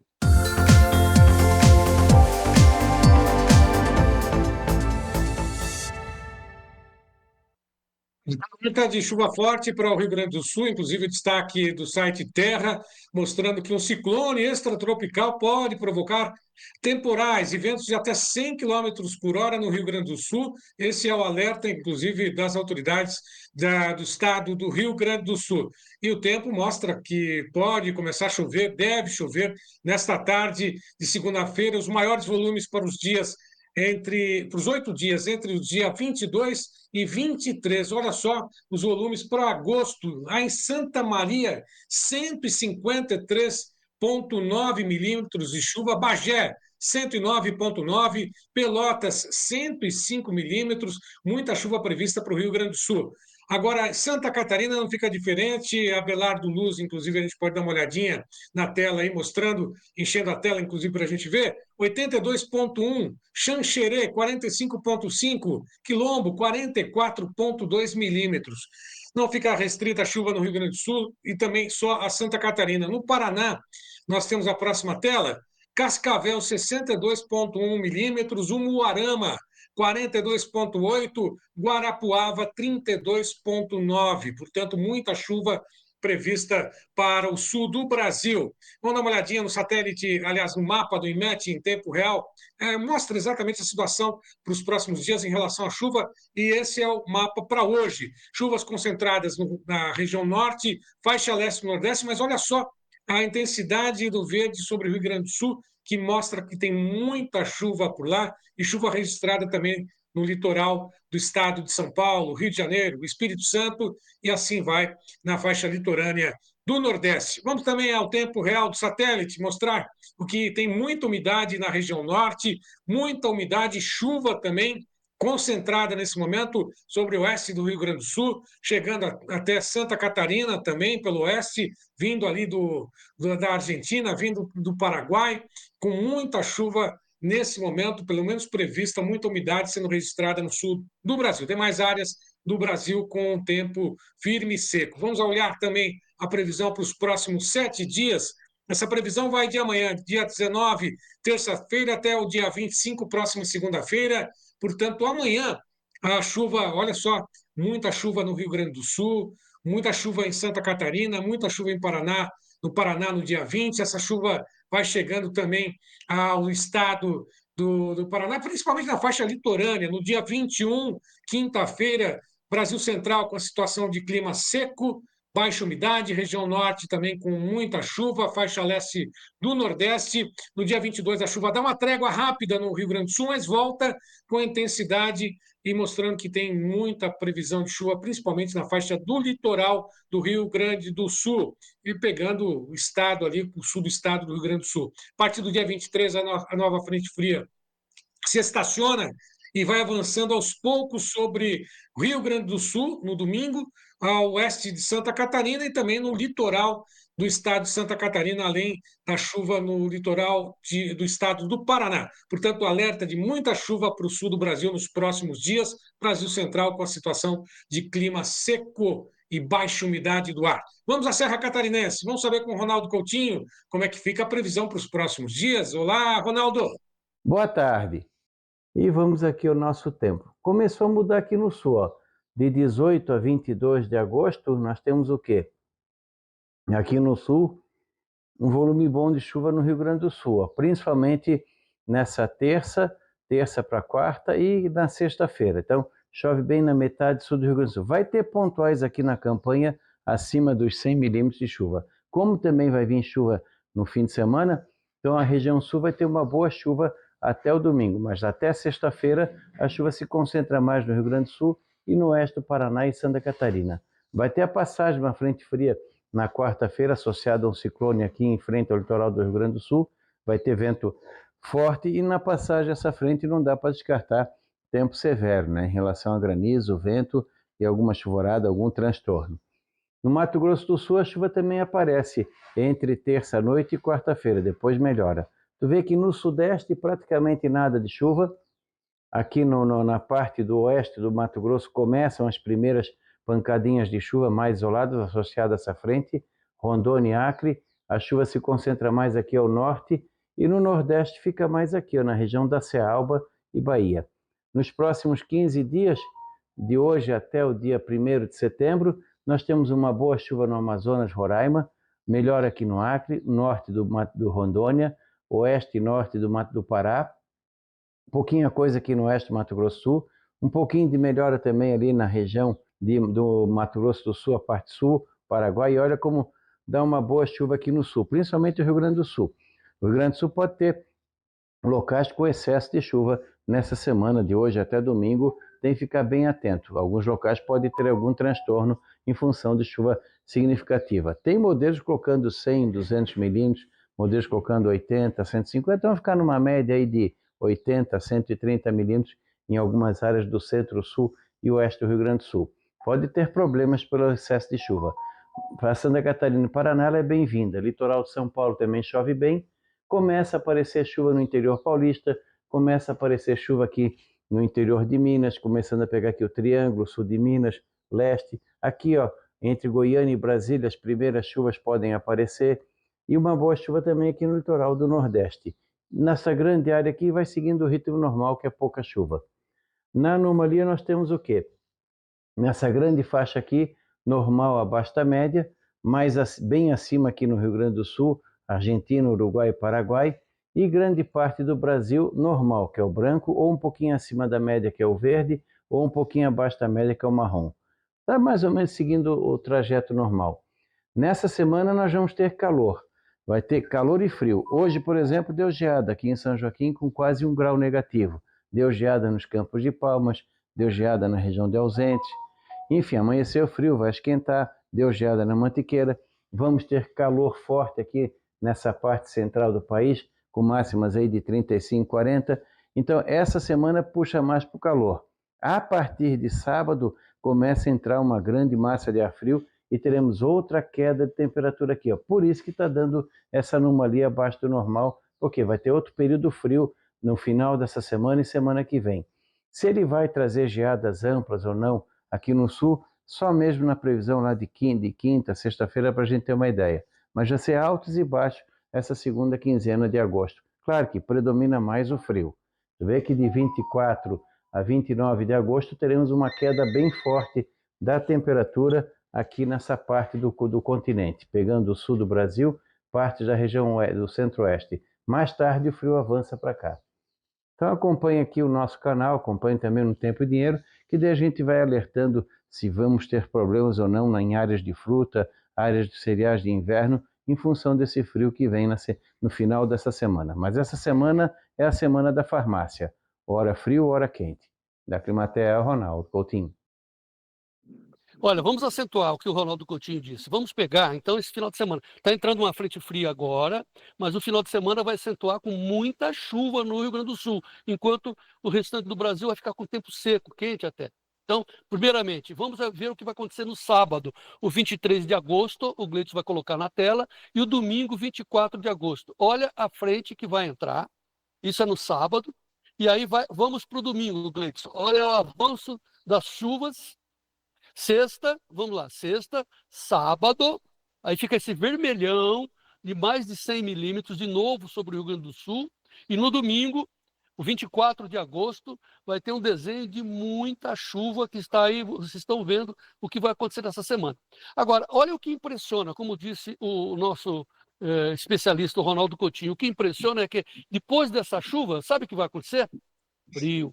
Muita de chuva forte para o Rio Grande do Sul, inclusive destaque do site Terra, mostrando que um ciclone extratropical pode provocar temporais e ventos de até 100 quilômetros por hora no Rio Grande do Sul. Esse é o alerta, inclusive, das autoridades do estado do Rio Grande do Sul. E o tempo mostra que pode começar a chover, deve chover nesta tarde de segunda-feira, os maiores volumes para os 8 dias, entre o dia 22 e 23. Olha só os volumes para agosto, lá em Santa Maria, 153,9 milímetros de chuva, Bagé, 109,9, Pelotas, 105 milímetros, muita chuva prevista para o Rio Grande do Sul. Agora, Santa Catarina não fica diferente, Abelardo Luz, inclusive, a gente pode dar uma olhadinha na tela aí, mostrando, enchendo a tela, inclusive, para a gente ver, 82,1, Xanxerê, 45,5, Quilombo, 44,2 milímetros. Não fica restrita a chuva no Rio Grande do Sul e também só a Santa Catarina. No Paraná, nós temos a próxima tela, Cascavel, 62,1 milímetros, Umuarama, 42,8, Guarapuava, 32,9. Portanto, muita chuva prevista para o sul do Brasil. Vamos dar uma olhadinha no satélite, aliás, no mapa do IMET em tempo real, mostra exatamente a situação para os próximos dias em relação à chuva, e esse é o mapa para hoje. Chuvas concentradas na região norte, faixa leste e nordeste, mas olha só a intensidade do verde sobre o Rio Grande do Sul, que mostra que tem muita chuva por lá, e chuva registrada também no litoral do estado de São Paulo, Rio de Janeiro, Espírito Santo, e assim vai na faixa litorânea do Nordeste. Vamos também ao tempo real do satélite, mostrar o que tem muita umidade na região norte, muita umidade, chuva também, concentrada nesse momento sobre o oeste do Rio Grande do Sul, chegando até Santa Catarina também, pelo oeste, vindo ali da Argentina, vindo do Paraguai, com muita chuva nesse momento, pelo menos prevista, muita umidade sendo registrada no sul do Brasil. Tem mais áreas do Brasil com um tempo firme e seco. Vamos olhar também a previsão para os próximos 7 dias. Essa previsão vai de amanhã, dia 19, terça-feira, até o dia 25, próxima segunda-feira. Portanto, amanhã a chuva, olha só, muita chuva no Rio Grande do Sul, muita chuva em Santa Catarina, muita chuva em Paraná, no Paraná no dia 20. Essa chuva vai chegando também ao estado do Paraná, principalmente na faixa litorânea, no dia 21, quinta-feira, Brasil Central com a situação de clima seco, baixa umidade, região norte também com muita chuva, faixa leste do Nordeste. No dia 22, a chuva dá uma trégua rápida no Rio Grande do Sul, mas volta com intensidade e mostrando que tem muita previsão de chuva, principalmente na faixa do litoral do Rio Grande do Sul, e pegando o estado ali, o sul do estado do Rio Grande do Sul. A partir do dia 23, a nova frente fria se estaciona e vai avançando aos poucos sobre o Rio Grande do Sul, no domingo, ao oeste de Santa Catarina e também no litoral do estado de Santa Catarina, além da chuva no litoral do estado do Paraná. Portanto, alerta de muita chuva para o sul do Brasil nos próximos dias, Brasil Central com a situação de clima seco e baixa umidade do ar. Vamos à Serra Catarinense, vamos saber com o Ronaldo Coutinho como é que fica a previsão para os próximos dias. Olá, Ronaldo! Boa tarde. E vamos aqui ao nosso tempo. Começou a mudar aqui no sul, ó. De 18 a 22 de agosto, nós temos o quê? Aqui no sul, um volume bom de chuva no Rio Grande do Sul, ó. Principalmente nessa terça para quarta e na sexta-feira. Então, chove bem na metade sul do Rio Grande do Sul. Vai ter pontuais aqui na campanha acima dos 100 milímetros de chuva. Como também vai vir chuva no fim de semana, então a região sul vai ter uma boa chuva até o domingo, mas até sexta-feira a chuva se concentra mais no Rio Grande do Sul e no oeste do Paraná e Santa Catarina. Vai ter a passagem de uma frente fria na quarta-feira, associada a um ciclone aqui em frente ao litoral do Rio Grande do Sul. Vai ter vento forte e na passagem essa frente não dá para descartar tempo severo, né, em relação a granizo, vento e alguma chuvorada, algum transtorno. No Mato Grosso do Sul a chuva também aparece entre terça-noite e quarta-feira, depois melhora. Tu vê que no sudeste praticamente nada de chuva. Aqui na parte do oeste do Mato Grosso começam as primeiras pancadinhas de chuva mais isoladas associadas a essa frente. Rondônia e Acre, a chuva se concentra mais aqui ao norte e no nordeste fica mais aqui, ó, na região da Cealba e Bahia. Nos próximos 15 dias de hoje até o dia 1º de setembro, nós temos uma boa chuva no Amazonas, Roraima, melhor aqui no Acre, norte do Mato do Rondônia, oeste e norte do Mato do Pará, pouquinha coisa aqui no oeste do Mato Grosso do Sul, um pouquinho de melhora também ali na região do Mato Grosso do Sul, a parte sul, Paraguai, e olha como dá uma boa chuva aqui no sul, principalmente o Rio Grande do Sul. O Rio Grande do Sul pode ter locais com excesso de chuva nessa semana, de hoje até domingo, tem que ficar bem atento. Alguns locais podem ter algum transtorno em função de chuva significativa. Tem modelos colocando 100, 200 milímetros, modelos colocando 80, 150, então vai ficar numa média aí de 80, 130 milímetros em algumas áreas do centro, sul e oeste do Rio Grande do Sul. Pode ter problemas pelo excesso de chuva. Para Santa Catarina e Paraná ela é bem-vinda. Litoral de São Paulo também chove bem. Começa a aparecer chuva no interior paulista, começa a aparecer chuva aqui no interior de Minas, começando a pegar aqui o Triângulo, sul de Minas, leste. Aqui, ó, entre Goiânia e Brasília, as primeiras chuvas podem aparecer. E uma boa chuva também aqui no litoral do Nordeste. Nessa grande área aqui vai seguindo o ritmo normal, que é pouca chuva. Na anomalia nós temos o quê? Nessa grande faixa aqui, normal abaixo da média, mas bem acima aqui no Rio Grande do Sul, Argentina, Uruguai e Paraguai, e grande parte do Brasil normal, que é o branco, ou um pouquinho acima da média, que é o verde, ou um pouquinho abaixo da média, que é o marrom. Está mais ou menos seguindo o trajeto normal. Nessa semana nós vamos ter calor. Vai ter calor e frio. Hoje, por exemplo, deu geada aqui em São Joaquim com quase 1 grau negativo. Deu geada nos Campos de Palmas, deu geada na região de Ausentes. Enfim, amanheceu frio, vai esquentar, deu geada na Mantiqueira. Vamos ter calor forte aqui nessa parte central do país, com máximas aí de 35, 40. Então, essa semana puxa mais para o calor. A partir de sábado, começa a entrar uma grande massa de ar frio e teremos outra queda de temperatura aqui, ó. Por isso que está dando essa anomalia abaixo do normal, porque vai ter outro período frio no final dessa semana e semana que vem. Se ele vai trazer geadas amplas ou não aqui no sul, só mesmo na previsão lá de quinta, sexta-feira, para a gente ter uma ideia. Mas já ser altos e baixos essa segunda quinzena de agosto. Claro que predomina mais o frio. Você vê que de 24 a 29 de agosto teremos uma queda bem forte da temperatura aqui nessa parte do continente, pegando o sul do Brasil, parte da região do centro-oeste. Mais tarde o frio avança para cá. Então acompanhe aqui o nosso canal, acompanhe também no Tempo e Dinheiro, que daí a gente vai alertando se vamos ter problemas ou não em áreas de fruta, áreas de cereais de inverno, em função desse frio que vem no final dessa semana. Mas essa semana é a semana da farmácia. Hora frio, hora quente. Da Climatea, Ronaldo Coutinho. Olha, vamos acentuar o que o Ronaldo Coutinho disse. Vamos pegar, então, esse final de semana. Está entrando uma frente fria agora, mas o final de semana vai acentuar com muita chuva no Rio Grande do Sul, enquanto o restante do Brasil vai ficar com tempo seco, quente até. Então, primeiramente, vamos ver o que vai acontecer no sábado, o 23 de agosto, o Gleitson vai colocar na tela, e o domingo, 24 de agosto. Olha a frente que vai entrar, isso é no sábado, e aí vamos para o domingo, Gleitson. Olha o avanço das chuvas. Sexta, vamos lá, sexta, sábado, aí fica esse vermelhão de mais de 100 milímetros de novo sobre o Rio Grande do Sul, e no domingo, o 24 de agosto, vai ter um desenho de muita chuva que está aí, vocês estão vendo o que vai acontecer nessa semana. Agora, olha o que impressiona, como disse o nosso especialista, o Ronaldo Coutinho, o que impressiona é que depois dessa chuva, sabe o que vai acontecer? Frio,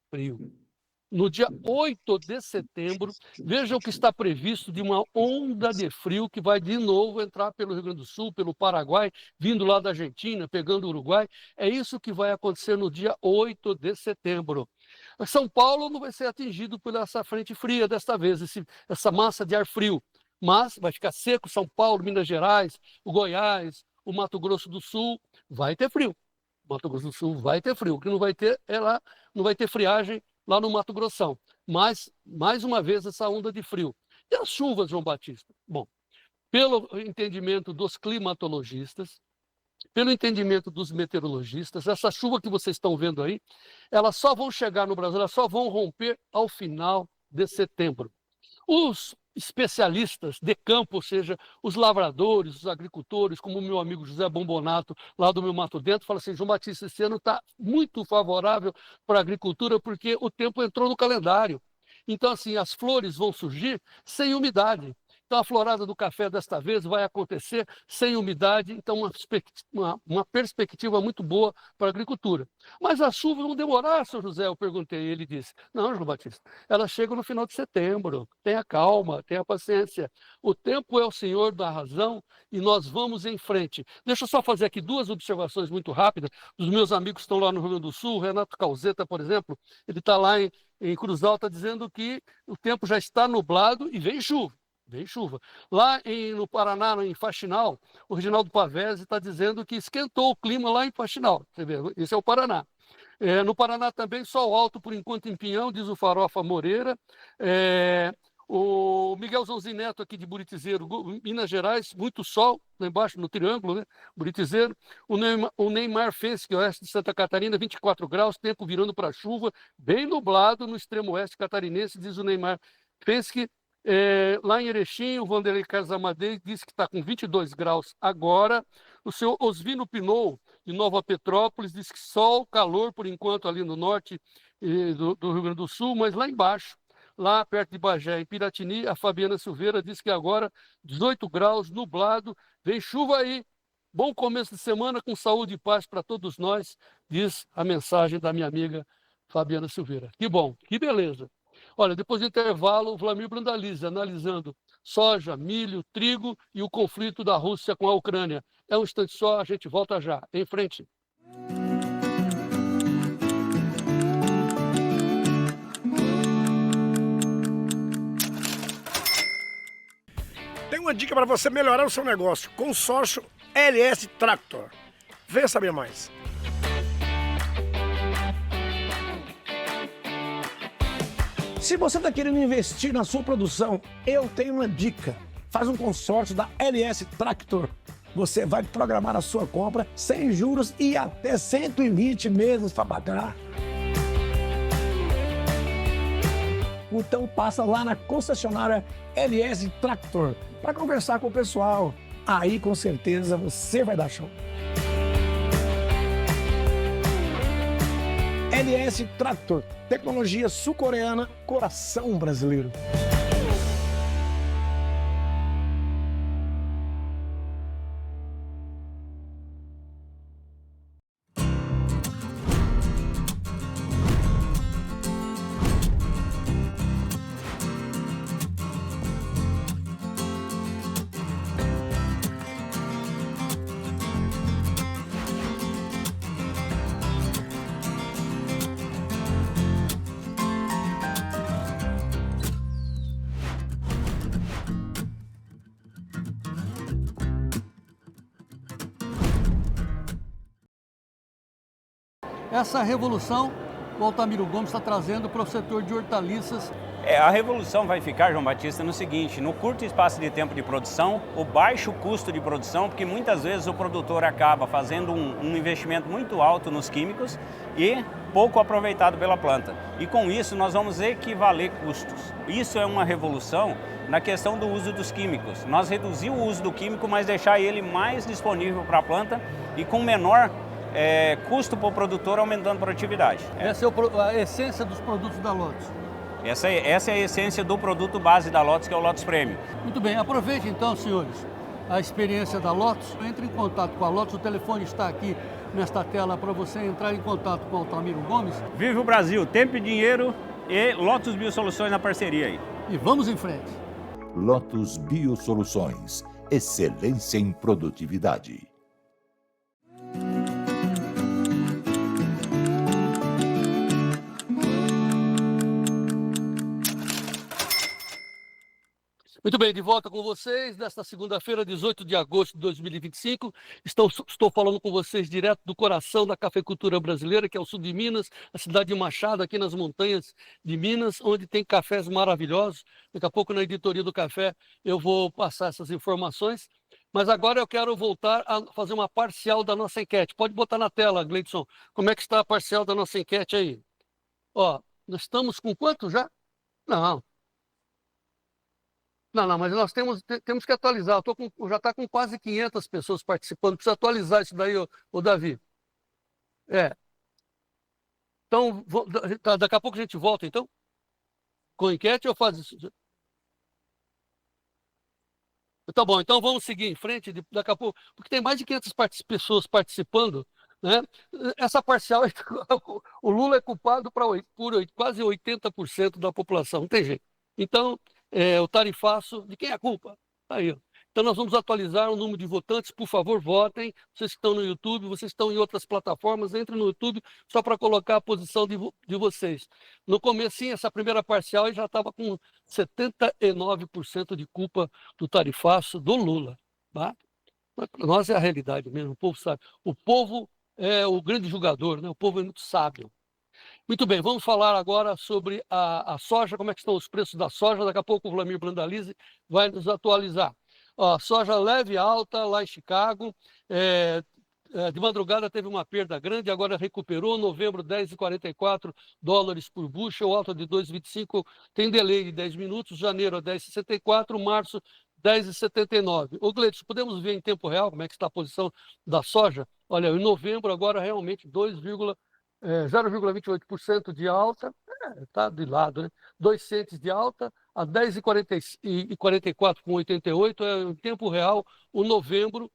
frio. No dia 8 de setembro, veja o que está previsto de uma onda de frio que vai de novo entrar pelo Rio Grande do Sul, pelo Paraguai, vindo lá da Argentina, pegando o Uruguai. É isso que vai acontecer no dia 8 de setembro. São Paulo não vai ser atingido por essa frente fria desta vez, essa massa de ar frio, mas vai ficar seco São Paulo, Minas Gerais, o Goiás, o Mato Grosso do Sul, vai ter frio. Mato Grosso do Sul vai ter frio, o que não vai ter é lá, não vai ter friagem lá no Mato Grossão. Mas, mais uma vez, essa onda de frio. E as chuvas, João Batista? Bom, pelo entendimento dos climatologistas, pelo entendimento dos meteorologistas, essa chuva que vocês estão vendo aí, elas só vão chegar no Brasil, elas só vão romper ao final de setembro. Os especialistas de campo, ou seja, os lavradores, os agricultores, como o meu amigo José Bombonato, lá do meu Mato Dentro, fala assim: João Batista, esse ano está muito favorável para a agricultura porque o tempo entrou no calendário. Então, assim, as flores vão surgir sem umidade. Então, a florada do café desta vez vai acontecer sem umidade, então uma perspectiva muito boa para a agricultura. Mas as chuvas vão demorar, senhor José, eu perguntei, ele disse, não, João Batista, elas chegam no final de setembro, tenha calma, tenha paciência. O tempo é o senhor da razão e nós vamos em frente. Deixa eu só fazer aqui duas observações muito rápidas. Os meus amigos que estão lá no Rio Grande do Sul, Renato Calzeta, por exemplo, ele está lá em Cruz Alta dizendo que o tempo já está nublado e vem chuva. Vem chuva. Lá no Paraná, em Faxinal, o Reginaldo Pavese está dizendo que esquentou o clima lá em Faxinal. Você vê, esse é o Paraná. No Paraná também, sol alto por enquanto em Pinhão, diz o Farofa Moreira. O Miguel Zonzineto aqui de Buritizeiro, Minas Gerais, muito sol, lá embaixo no Triângulo, né? Buritizeiro. O Neymar Fensque, oeste de Santa Catarina, 24 graus, tempo virando para chuva, bem nublado no extremo oeste catarinense, diz o Neymar Fensque. Lá em Erechim, o Vanderlei Carlos Amadei disse que está com 22 graus agora. O senhor Osvino Pinou, de Nova Petrópolis, diz que sol, calor por enquanto ali no norte do Rio Grande do Sul, mas lá embaixo, lá perto de Bagé, em Piratini, a Fabiana Silveira diz que agora 18 graus, nublado, vem chuva aí. Bom começo de semana com saúde e paz para todos nós, diz a mensagem da minha amiga Fabiana Silveira. Que bom, que beleza. Olha, depois do intervalo, o Vlamir Brandalize analisando soja, milho, trigo e o conflito da Rússia com a Ucrânia. É um instante só, a gente volta já. Em frente. Tem uma dica para você melhorar o seu negócio. Consórcio LS Tractor. Venha saber mais. Se você está querendo investir na sua produção, eu tenho uma dica. Faz um consórcio da LS Tractor. Você vai programar a sua compra sem juros e até 120 meses para pagar. Então passa lá na concessionária LS Tractor para conversar com o pessoal. Aí com certeza você vai dar show. LS Tractor, tecnologia sul-coreana, coração brasileiro. Essa revolução o Altamiro Gomes está trazendo para o setor de hortaliças. A revolução vai ficar, João Batista, no seguinte: no curto espaço de tempo de produção, o baixo custo de produção, porque muitas vezes o produtor acaba fazendo um investimento muito alto nos químicos e pouco aproveitado pela planta. E com isso nós vamos equivaler custos. Isso é uma revolução na questão do uso dos químicos. Nós reduzir o uso do químico, mas deixar ele mais disponível para a planta e com menor custo para o produtor, aumentando a produtividade. Essa é a essência dos produtos da Lotus. Essa é a essência do produto base da Lotus, que é o Lotus Premium. Muito bem, aproveite então, senhores, a experiência da Lotus. Entre em contato com a Lotus, o telefone está aqui nesta tela para você entrar em contato com o Altamiro Gomes. Vive o Brasil, tempo e dinheiro e Lotus Biosoluções na parceria aí. E vamos em frente. Lotus Biosoluções, excelência em produtividade. Muito bem, de volta com vocês nesta segunda-feira, 18 de agosto de 2025. Estou falando com vocês direto do coração da cafeicultura brasileira, que é o sul de Minas, a cidade de Machado, aqui nas montanhas de Minas, onde tem cafés maravilhosos. Daqui a pouco, na editoria do café, eu vou passar essas informações. Mas agora eu quero voltar a fazer uma parcial da nossa enquete. Pode botar na tela, Gleidson, como é que está a parcial da nossa enquete aí? Ó, nós estamos com quanto já? Não, mas nós temos que atualizar. Já está com quase 500 pessoas participando. Precisa atualizar isso daí, ô Davi. Então, daqui a pouco a gente volta, então? com enquete ou faz isso? Tá bom, então vamos seguir em frente, daqui a pouco, porque tem mais de 500 pessoas participando, né? Essa parcial, o Lula é culpado por quase 80% da população, não tem jeito. Então, o tarifaço, de quem é a culpa? Tá aí, ó. Então, nós vamos atualizar o número de votantes, por favor, votem. Vocês que estão no YouTube, vocês estão em outras plataformas, entrem no YouTube só para colocar a posição de vocês. No comecinho, essa primeira parcial já estava com 79% de culpa do tarifaço do Lula. Tá? Para nós é a realidade mesmo, o povo sabe. O povo é o grande julgador, né? O povo é muito sábio. Muito bem, vamos falar agora sobre a soja, como é que estão os preços da soja. Daqui a pouco o Vlamir Brandalize vai nos atualizar. Ó, soja leve alta lá em Chicago, de madrugada teve uma perda grande, agora recuperou. Novembro, 10,44 dólares por bushel, alta de 2,25, tem delay de 10 minutos. Janeiro, a 10,64, março, 10,79. Ô, Gleidson, podemos ver em tempo real como é que está a posição da soja? Olha, em novembro, agora realmente 0,28% de alta, está de lado, né? 2 centes de alta, a 10,44,88 em tempo real. O novembro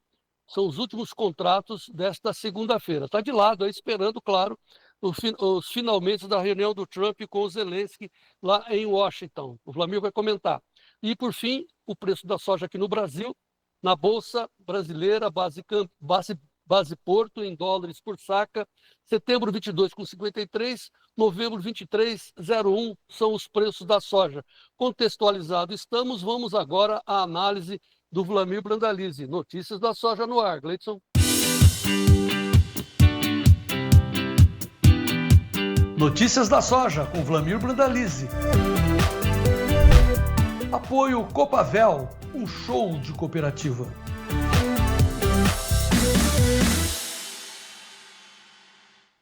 são os últimos contratos desta segunda-feira. Está de lado, aí, esperando, claro, os finalmente da reunião do Trump com o Zelensky lá em Washington. O Vlamir vai comentar. E, por fim, o preço da soja aqui no Brasil, na Bolsa Brasileira, base Porto, em dólares por saca, setembro 22,53, novembro 23,01 são os preços da soja. Contextualizado estamos, vamos agora à análise do Vlamir Brandalize. Notícias da soja no ar, Gleidson. Notícias da soja com Vlamir Brandalize. Apoio Copavel, um show de cooperativa.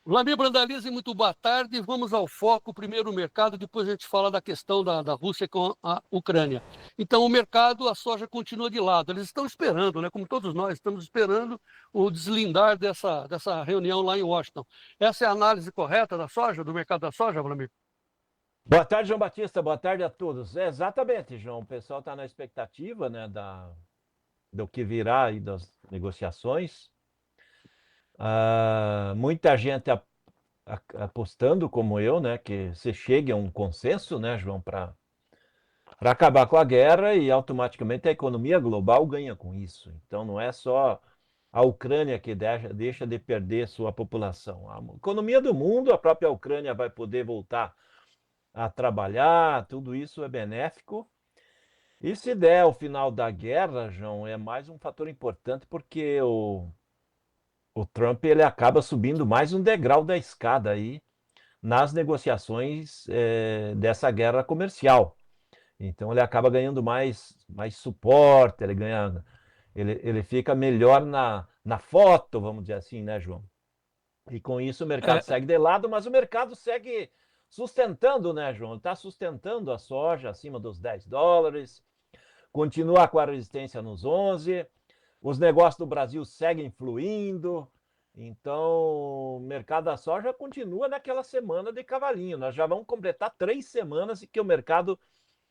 Vlamir Brandalize, muito boa tarde. Vamos ao foco. Primeiro o mercado, depois a gente fala da questão da Rússia com a Ucrânia. Então, o mercado, a soja continua de lado. Eles estão esperando, né? Como todos nós estamos esperando o deslindar dessa reunião lá em Washington. Essa é a análise correta da soja, do mercado da soja, Vlamir? Boa tarde, João Batista. Boa tarde a todos. Exatamente, João. O pessoal está na expectativa, né, do que virá aí das negociações. Muita gente apostando, como eu, né, que se chegue a um consenso, né, João, para acabar com a guerra, e automaticamente a economia global ganha com isso. Então não é só a Ucrânia que deixa de perder sua população. A economia do mundo, a própria Ucrânia vai poder voltar a trabalhar, tudo isso é benéfico. E se der o final da guerra, João, é mais um fator importante, porque o Trump ele acaba subindo mais um degrau da escada aí nas negociações dessa guerra comercial. Então ele acaba ganhando mais suporte, ele fica melhor na foto, vamos dizer assim, né, João? E com isso o mercado segue de lado, mas o mercado segue sustentando, né, João? Está sustentando a soja acima dos 10 dólares, continua com a resistência nos 11. Os negócios do Brasil seguem fluindo, então o mercado da soja continua naquela semana de cavalinho. Nós já vamos completar 3 semanas em que o mercado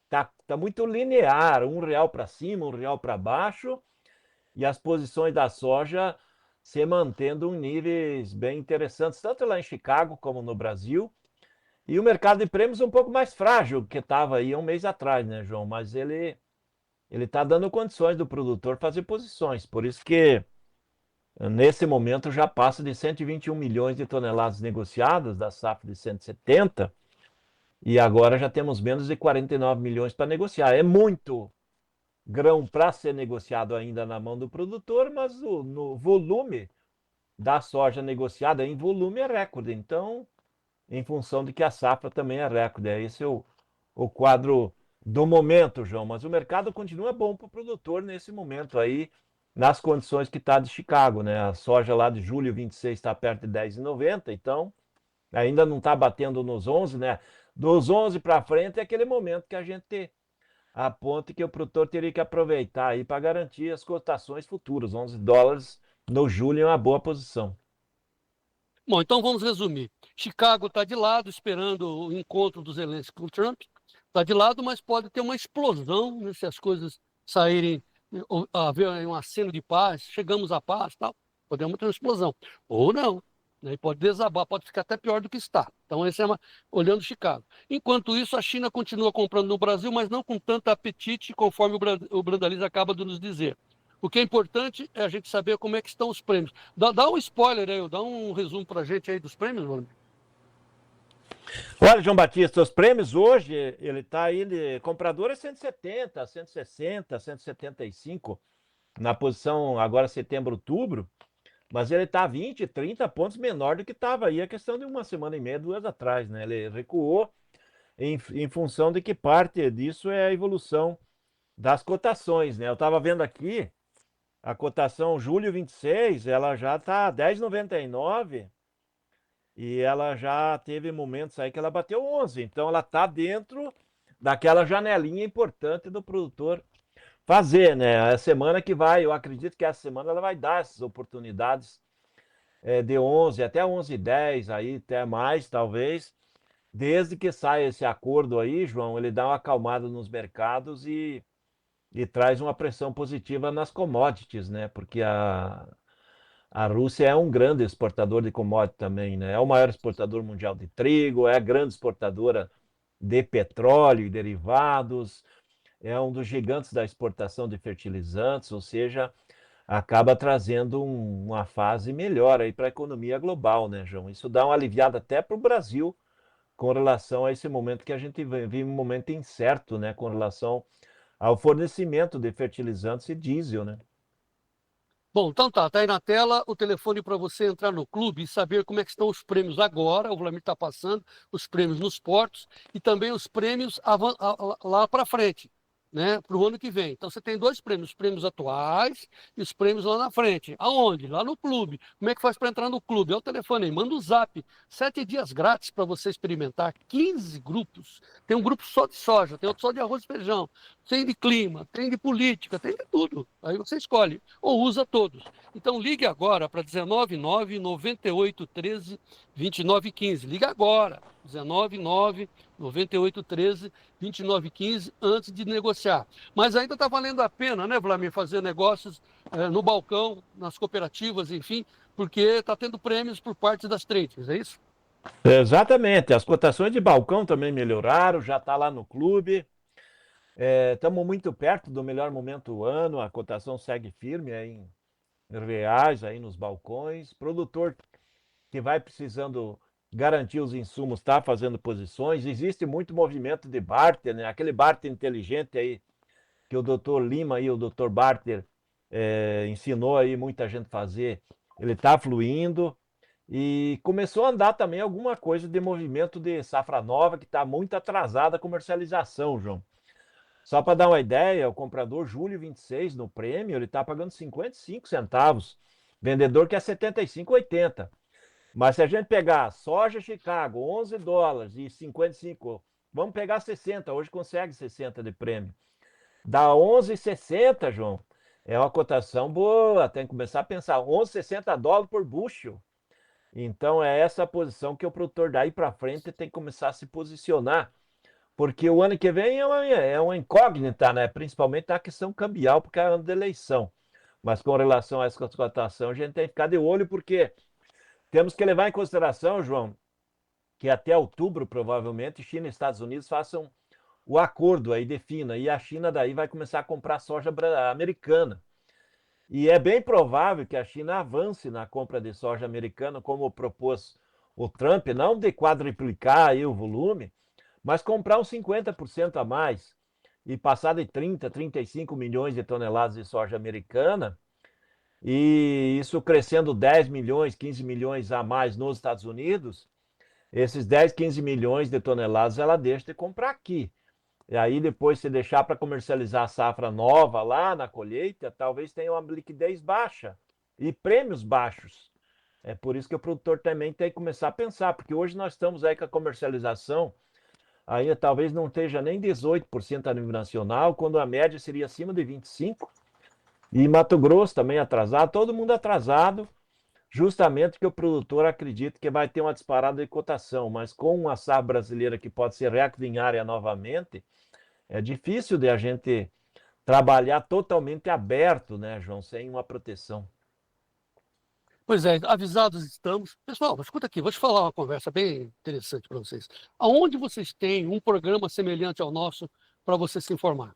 tá muito linear, R$1 para cima, R$1 para baixo, e as posições da soja se mantendo em níveis bem interessantes, tanto lá em Chicago como no Brasil. E o mercado de prêmios um pouco mais frágil que estava aí um mês atrás, né, João? Mas ele está dando condições do produtor fazer posições. Por isso que, nesse momento, já passa de 121 milhões de toneladas negociadas, da safra de 170, e agora já temos menos de 49 milhões para negociar. É muito grão para ser negociado ainda na mão do produtor, mas no volume da soja negociada, em volume, é recorde. Então, em função de que a safra também é recorde. Esse é o quadro do momento, João, mas o mercado continua bom para o produtor nesse momento aí, nas condições que está de Chicago, né? A soja lá de julho 26 está perto de 10,90, então ainda não está batendo nos 11, né? Dos 11 para frente é aquele momento que a gente aponta que o produtor teria que aproveitar aí para garantir as cotações futuras. 11 dólares no julho é uma boa posição. Bom, então vamos resumir. Chicago está de lado, esperando o encontro do Zelensky com o Trump. está de lado, mas pode ter uma explosão, né, se as coisas saírem, haver um aceno de paz, chegamos à paz, tal, podemos ter uma explosão. Ou não, né, pode desabar, pode ficar até pior do que está. Então, esse é olhando Chicago. Enquanto isso, a China continua comprando no Brasil, mas não com tanto apetite, conforme o Brandalize acaba de nos dizer. O que é importante é a gente saber como é que estão os prêmios. Dá um spoiler aí, dá um resumo para a gente aí dos prêmios, mano. Olha, João Batista, os prêmios hoje, ele está aí, comprador é 170, 160, 175, na posição agora setembro, outubro, mas ele está 20, 30 pontos menor do que estava aí a questão de uma semana e meia, 2 atrás, né? Ele recuou em função de que parte disso é a evolução das cotações, né? Eu estava vendo aqui, a cotação julho 26, ela já está 10,99 e ela já teve momentos aí que ela bateu 11. Então ela está dentro daquela janelinha importante do produtor fazer, né? A semana que vai, eu acredito que essa semana ela vai dar essas oportunidades de 11 até 11,10 aí, até mais talvez, desde que saia esse acordo aí, João, ele dá uma acalmada nos mercados e traz uma pressão positiva nas commodities, né? Porque a Rússia é um grande exportador de commodities também, né? É o maior exportador mundial de trigo, é a grande exportadora de petróleo e derivados, é um dos gigantes da exportação de fertilizantes, ou seja, acaba trazendo uma fase melhor aí para a economia global, né, João? Isso dá uma aliviada até para o Brasil com relação a esse momento que a gente vive, um momento incerto, né, com relação ao fornecimento de fertilizantes e diesel, né? Bom, então tá aí na tela o telefone para você entrar no clube e saber como é que estão os prêmios agora, o Vlamir está passando, os prêmios nos portos e também os prêmios lá para frente, né, para o ano que vem. Então você tem 2 prêmios, os prêmios atuais e os prêmios lá na frente. Aonde? Lá no clube. Como é que faz para entrar no clube? É o telefone aí, manda o zap. 7 dias grátis para você experimentar, 15 grupos. Tem um grupo só de soja, tem outro só de arroz e feijão, tem de clima, tem de política, tem de tudo. Aí você escolhe ou usa todos. Então ligue agora para 199 9813 2915. Liga agora, 199 9813 2915 antes de negociar. Mas ainda está valendo a pena, né, Vlamir, fazer negócios no balcão, nas cooperativas, enfim, porque está tendo prêmios por parte das trades, é isso? Exatamente, as cotações de balcão também melhoraram, já está lá no clube. Estamos muito perto do melhor momento do ano, a cotação segue firme aí em reais aí nos balcões. Produtor que vai precisando garantir os insumos está fazendo posições. Existe muito movimento de barter, né? Aquele barter inteligente aí que o Dr. Lima e o Dr. Barter ensinou aí muita gente fazer, ele está fluindo. E começou a andar também alguma coisa de movimento de safra nova que está muito atrasada a comercialização, João. Só para dar uma ideia, o comprador julho 26 no prêmio, ele está pagando 55 centavos. Vendedor que é 75,80. Mas se a gente pegar soja Chicago, 11 dólares e 55, vamos pegar 60, hoje consegue 60 de prêmio. Dá 11,60, João. É uma cotação boa, tem que começar a pensar, 11,60 dólares por bushel. Então é essa a posição que o produtor daí para frente tem que começar a se posicionar. Porque o ano que vem é uma incógnita, né? Principalmente na questão cambial, porque é ano de eleição. Mas com relação a essa cotação, a gente tem que ficar de olho, porque temos que levar em consideração, João, que até outubro, provavelmente, China e Estados Unidos façam o acordo aí, defina, e a China daí vai começar a comprar soja americana. E é bem provável que a China avance na compra de soja americana, como propôs o Trump, não de quadruplicar aí o volume, mas comprar uns 50% a mais e passar de 30, 35 milhões de toneladas de soja americana, e isso crescendo 10 milhões, 15 milhões a mais nos Estados Unidos, esses 10, 15 milhões de toneladas ela deixa de comprar aqui. E aí depois se deixar para comercializar a safra nova lá na colheita, talvez tenha uma liquidez baixa e prêmios baixos. É por isso que o produtor também tem que começar a pensar, porque hoje nós estamos aí com a comercialização aí talvez não esteja nem 18% a nível nacional, quando a média seria acima de 25%. E Mato Grosso também atrasado, todo mundo atrasado. justamente que o produtor acredita que vai ter uma disparada de cotação, mas com uma safra brasileira que pode ser reacvinhária novamente, é difícil de a gente trabalhar totalmente aberto, né, João, sem uma proteção. Pois é, avisados estamos. Pessoal, escuta aqui, vou te falar uma conversa bem interessante para vocês. Aonde vocês têm um programa semelhante ao nosso para você se informar?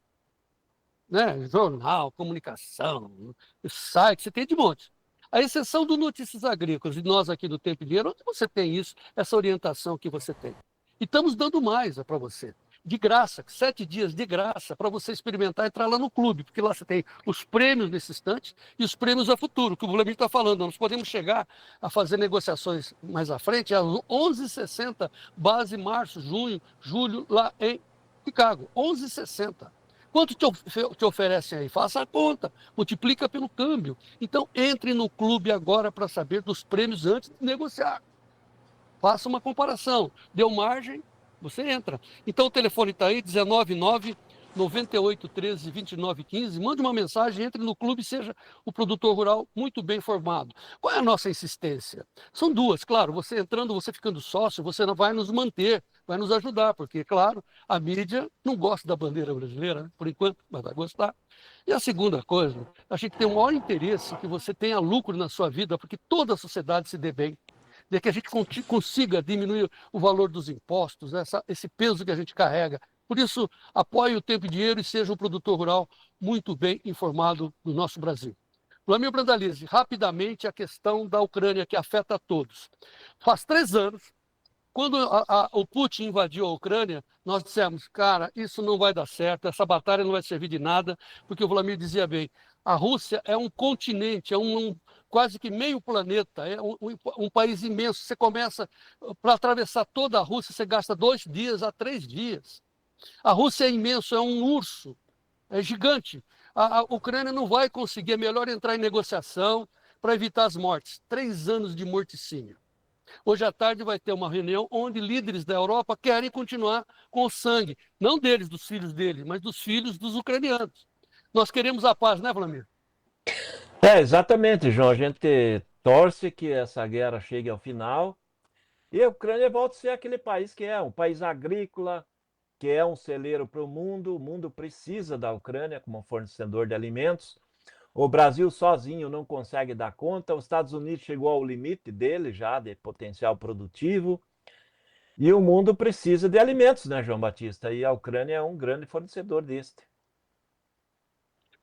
Né? Jornal, comunicação, site, você tem de monte. A exceção do Notícias Agrícolas e nós aqui do Tempo e Dinheiro, onde você tem isso, essa orientação que você tem. E estamos dando mais para você. De graça, 7 dias de graça, para você experimentar entrar lá no clube, porque lá você tem os prêmios nesse instante e os prêmios a futuro, que o Vladimir está falando. Nós podemos chegar a fazer negociações mais à frente, às 11h60, base março, junho, julho, lá em Chicago. 11h60. Quanto te oferecem aí? Faça a conta, multiplica pelo câmbio. Então, entre no clube agora para saber dos prêmios antes de negociar. Faça uma comparação. Deu margem, você entra. Então, o telefone está aí, 199-9813-2915. Mande uma mensagem, entre no clube e seja o produtor rural muito bem formado. Qual é a nossa insistência? São duas, claro. Você entrando, você ficando sócio, você não vai nos manter, vai nos ajudar, porque, claro, a mídia não gosta da bandeira brasileira, né, por enquanto, mas vai gostar. E a segunda coisa, a gente tem o maior interesse que você tenha lucro na sua vida, porque toda a sociedade se dê bem, de que a gente consiga diminuir o valor dos impostos, esse peso que a gente carrega. Por isso, apoie o Tempo e Dinheiro e seja um produtor rural muito bem informado do nosso Brasil. Vladimir Brandalize, rapidamente a questão da Ucrânia que afeta a todos. Faz 3 anos, quando o Putin invadiu a Ucrânia, nós dissemos, cara, isso não vai dar certo, essa batalha não vai servir de nada, porque o Vladimir dizia bem, a Rússia é um continente, é quase que meio planeta, é um país imenso. Você começa, para atravessar toda a Rússia, você gasta 2 dias a 3 dias. A Rússia é imenso, é um urso, é gigante. A Ucrânia não vai conseguir, é melhor entrar em negociação para evitar as mortes. 3 anos de morticínio. Hoje à tarde vai ter uma reunião onde líderes da Europa querem continuar com o sangue, não deles, dos filhos deles, mas dos filhos dos ucranianos. Nós queremos a paz, né, Vladimir? Exatamente, João. A gente torce que essa guerra chegue ao final e a Ucrânia volte a ser aquele país que é, um país agrícola, que é um celeiro para o mundo. O mundo precisa da Ucrânia como fornecedor de alimentos. O Brasil sozinho não consegue dar conta. Os Estados Unidos chegou ao limite dele já, de potencial produtivo. E o mundo precisa de alimentos, né, João Batista? E a Ucrânia é um grande fornecedor deste.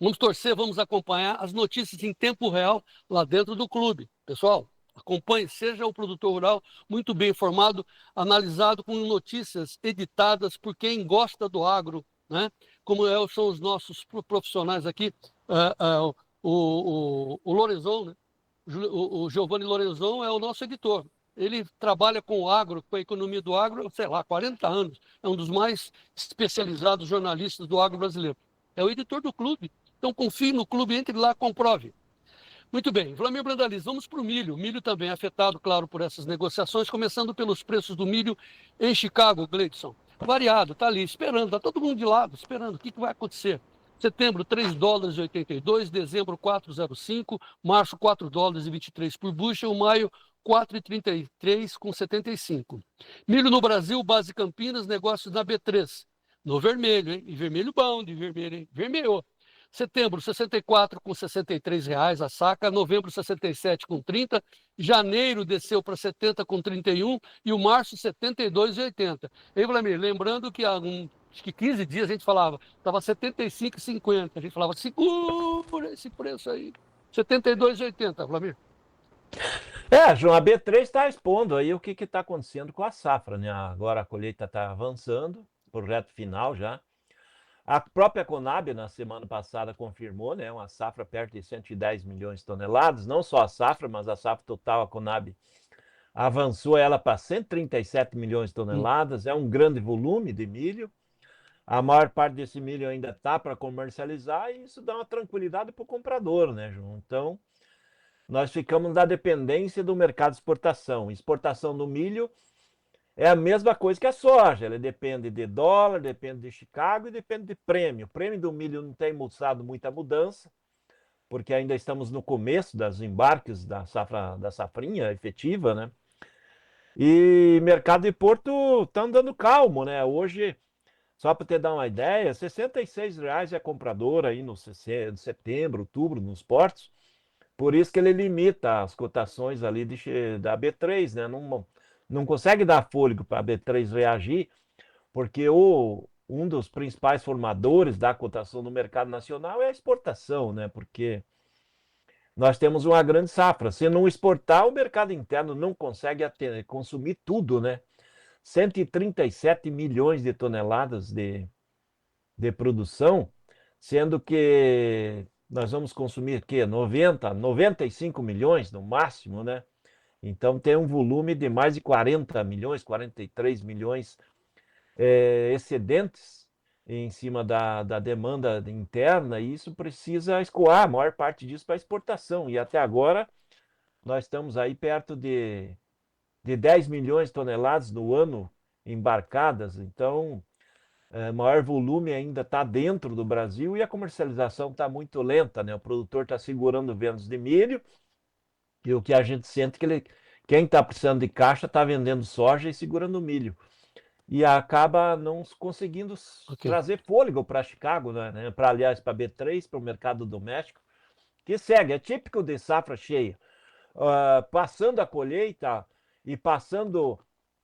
Vamos torcer, vamos acompanhar as notícias em tempo real lá dentro do clube. Pessoal, acompanhe, seja o produtor rural muito bem informado, analisado com notícias editadas por quem gosta do agro, né? Como são os nossos profissionais aqui, o Lorenzon, né? O Giovanni Lorenzon é o nosso editor. Ele trabalha com o agro, com a economia do agro, sei lá, 40 anos. É um dos mais especializados jornalistas do agro brasileiro. É o editor do clube. Então confie no clube, entre lá, comprove. Muito bem, Vladimir Brandalize, vamos para o milho. O milho também é afetado, claro, por essas negociações, começando pelos preços do milho em Chicago, Gleidson. Variado, está ali, esperando, está todo mundo de lado, esperando o que vai acontecer. Setembro, $3,82, dezembro, 4,05, março, $4,23 por bushel, maio, 4,33,75. Milho no Brasil, base Campinas, negócios na B3. No vermelho, hein? E vermelho bom, de vermelho, hein? Vermelhou. Setembro, 64 com R$ 63 a saca, novembro 67,30, janeiro desceu para 70 com 31 e o março 72,80. Ei, Vladimir, lembrando que há acho que 15 dias a gente falava, estava 75,50, a gente falava, segura esse preço aí, 72,80, Vladimir. João, a B3 está expondo aí o que está acontecendo com a safra, né? Agora a colheita está avançando, por reto final já. A própria Conab, na semana passada, confirmou, né, uma safra perto de 110 milhões de toneladas. Não só a safra, mas a safra total, a Conab avançou ela para 137 milhões de toneladas. É um grande volume de milho. A maior parte desse milho ainda está para comercializar e isso dá uma tranquilidade para o comprador, né, João? Então, nós ficamos na dependência do mercado de exportação. Exportação do milho é a mesma coisa que a soja, ela depende de dólar, depende de Chicago e depende de prêmio. O prêmio do milho não tem mostrado muita mudança, porque ainda estamos no começo dos embarques da safrinha efetiva, né? E mercado de Porto tá andando calmo, né? Hoje, só para te dar uma ideia, R$ 66 é comprador aí no setembro, outubro, nos portos. Por isso que ele limita as cotações ali da B3, né? Não consegue dar fôlego para a B3 reagir, porque um dos principais formadores da cotação no mercado nacional é a exportação, né? Porque nós temos uma grande safra. Se não exportar, o mercado interno não consegue consumir tudo, né? 137 milhões de toneladas de produção, sendo que nós vamos consumir que 95 milhões no máximo, né? Então tem um volume de mais de 40 milhões, 43 milhões excedentes em cima da demanda interna, e isso precisa escoar a maior parte disso para exportação. E até agora nós estamos aí perto de 10 milhões de toneladas no ano embarcadas, então maior volume ainda está dentro do Brasil e a comercialização está muito lenta, né? O produtor está segurando vendas de milho e o que a gente sente é que quem está precisando de caixa está vendendo soja e segurando milho. E acaba não conseguindo trazer fôlego para Chicago, né? Aliás, para B3, para o mercado doméstico, que segue, é típico de safra cheia. Passando a colheita e passando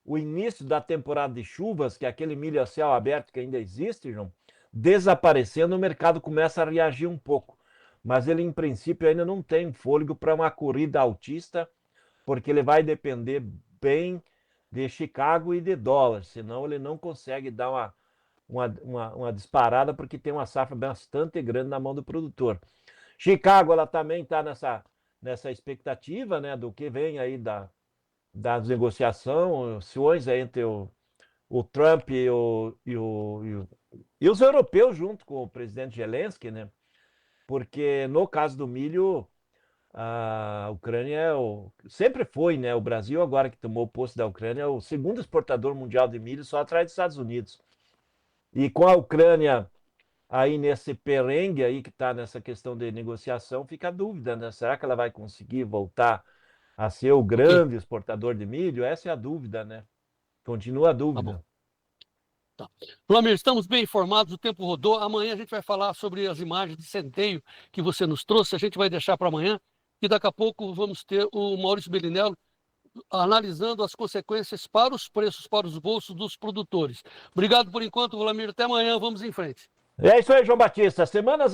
o início da temporada de chuvas, que é aquele milho a céu aberto que ainda existe, João, desaparecendo, o mercado começa a reagir um pouco. Mas ele, em princípio, ainda não tem fôlego para uma corrida altista, porque ele vai depender bem de Chicago e de dólar, senão ele não consegue dar uma disparada, porque tem uma safra bastante grande na mão do produtor. Chicago, ela também está nessa expectativa, né, do que vem aí das negociações entre o Trump e os europeus junto com o presidente Zelensky, né? Porque no caso do milho, a Ucrânia sempre foi, né? O Brasil, agora que tomou o posto da Ucrânia, é o segundo exportador mundial de milho, só atrás dos Estados Unidos. E com a Ucrânia aí nesse perrengue aí que está nessa questão de negociação, fica a dúvida, né? Será que ela vai conseguir voltar a ser o grande exportador de milho? Essa é a dúvida, né? Continua a dúvida. Tá. Vlamir, estamos bem informados, o tempo rodou. Amanhã a gente vai falar sobre as imagens de centeio que você nos trouxe, a gente vai deixar para amanhã, e daqui a pouco vamos ter o Maurício Bellinello analisando as consequências para os preços, para os bolsos dos produtores. Obrigado por enquanto, Vlamir, até amanhã, vamos em frente. É isso aí, João Batista. Semana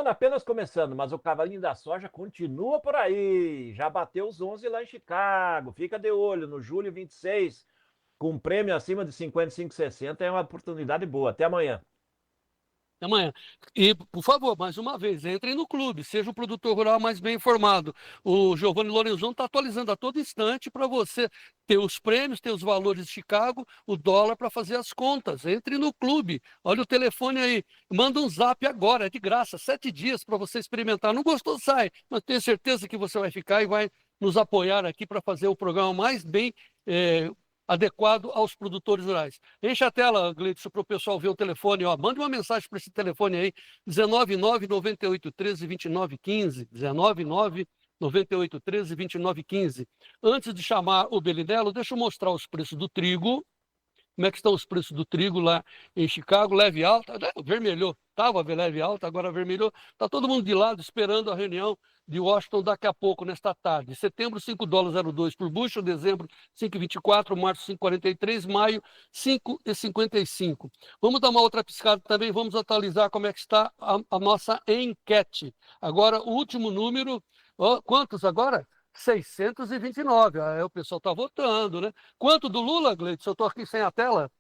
apenas começando, mas o cavalinho da soja continua por aí. Já bateu os 11 lá em Chicago. Fica de olho no julho 26, com um prêmio acima de 55,60, é uma oportunidade boa. Até amanhã. Até amanhã. E, por favor, mais uma vez, entrem no clube, seja o produtor rural mais bem informado. O Giovanni Lorenzon está atualizando a todo instante para você ter os prêmios, ter os valores de Chicago, o dólar para fazer as contas. Entre no clube, olha o telefone aí, manda um zap agora, é de graça, 7 dias para você experimentar. Não gostou, sai, mas tenho certeza que você vai ficar e vai nos apoiar aqui para fazer o programa mais bem adequado aos produtores rurais. Enche a tela, Gleidson, para o pessoal ver o telefone. Ó. Mande uma mensagem para esse telefone aí, 199-9813-2915, 199-9813-2915. Antes de chamar o Bellinello, deixa eu mostrar os preços do trigo. Como é que estão os preços do trigo lá em Chicago? Leve alta, vermelhou. Estava leve alta, agora vermelhou. Está todo mundo de lado esperando a reunião de Washington daqui a pouco, nesta tarde. Setembro, $5,02 por bushel, dezembro, 5,24, março, 5,43, maio, 5,55. Vamos dar uma outra piscada também, vamos atualizar como é que está a nossa enquete. Agora, o último número, quantos agora? 629. Aí o pessoal está votando, né? Quanto do Lula, Gleidson? Eu estou aqui sem a tela.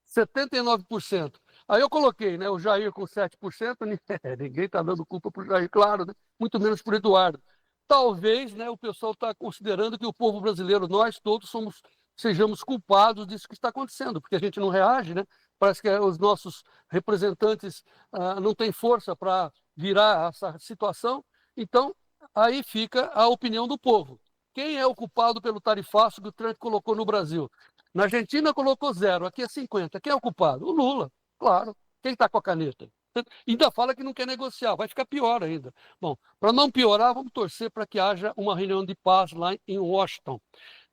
79%. Aí eu coloquei, né, o Jair com 7%, ninguém está dando culpa para o Jair, claro, né? Muito menos para o Eduardo. Talvez, né, o pessoal está considerando que o povo brasileiro, nós todos sejamos culpados disso que está acontecendo, porque a gente não reage, né? Parece que os nossos representantes não têm força para virar essa situação. Então, aí fica a opinião do povo. Quem é o culpado pelo tarifaço que o Trump colocou no Brasil? Na Argentina colocou 0, aqui é 50. Quem é o culpado? O Lula, claro. Quem está com a caneta? Ainda fala que não quer negociar, vai ficar pior ainda. Bom, para não piorar, vamos torcer para que haja uma reunião de paz lá em Washington.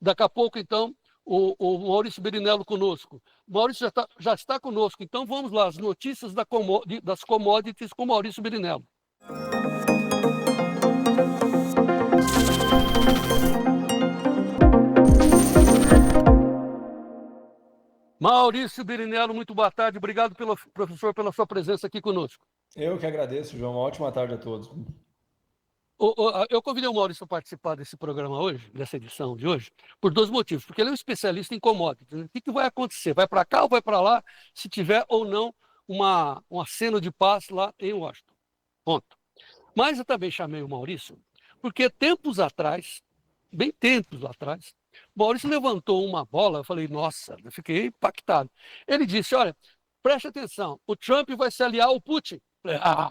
Daqui a pouco, então, o Maurício Berinello conosco. O Maurício já está conosco, então vamos lá, as notícias das commodities com o Maurício Berinello. Maurício Berinello, muito boa tarde. Obrigado, professor, pela sua presença aqui conosco. Eu que agradeço, João. Uma ótima tarde a todos. Eu convidei o Maurício para participar desse programa hoje, dessa edição de hoje, por dois motivos. Porque ele é um especialista em commodities, né? O que vai acontecer? Vai para cá ou vai para lá, se tiver ou não um aceno de paz lá em Washington. Ponto. Mas eu também chamei o Maurício, porque tempos atrás, bem tempos atrás, o Maurício levantou uma bola, eu falei, nossa, eu fiquei impactado. Ele disse, olha, preste atenção, o Trump vai se aliar ao Putin. Eu falei,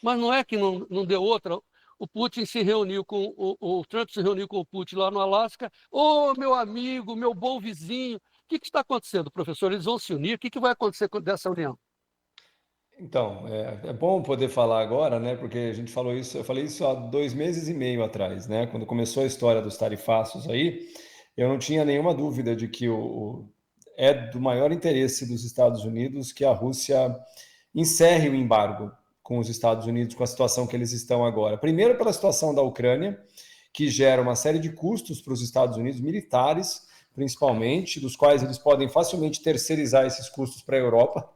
mas não é que não deu outra. O Putin se reuniu com o Trump se reuniu com o Putin lá no Alasca. Ô, meu amigo, meu bom vizinho, o que está acontecendo, professor? Eles vão se unir? O que vai acontecer dessa união? Então, é bom poder falar agora, né? Porque a gente falou isso, eu falei isso há 2 meses e meio atrás, né? Quando começou a história dos tarifaços aí, eu não tinha nenhuma dúvida de que é do maior interesse dos Estados Unidos que a Rússia encerre o embargo com os Estados Unidos, com a situação que eles estão agora. Primeiro, pela situação da Ucrânia, que gera uma série de custos para os Estados Unidos, militares, principalmente, dos quais eles podem facilmente terceirizar esses custos para a Europa.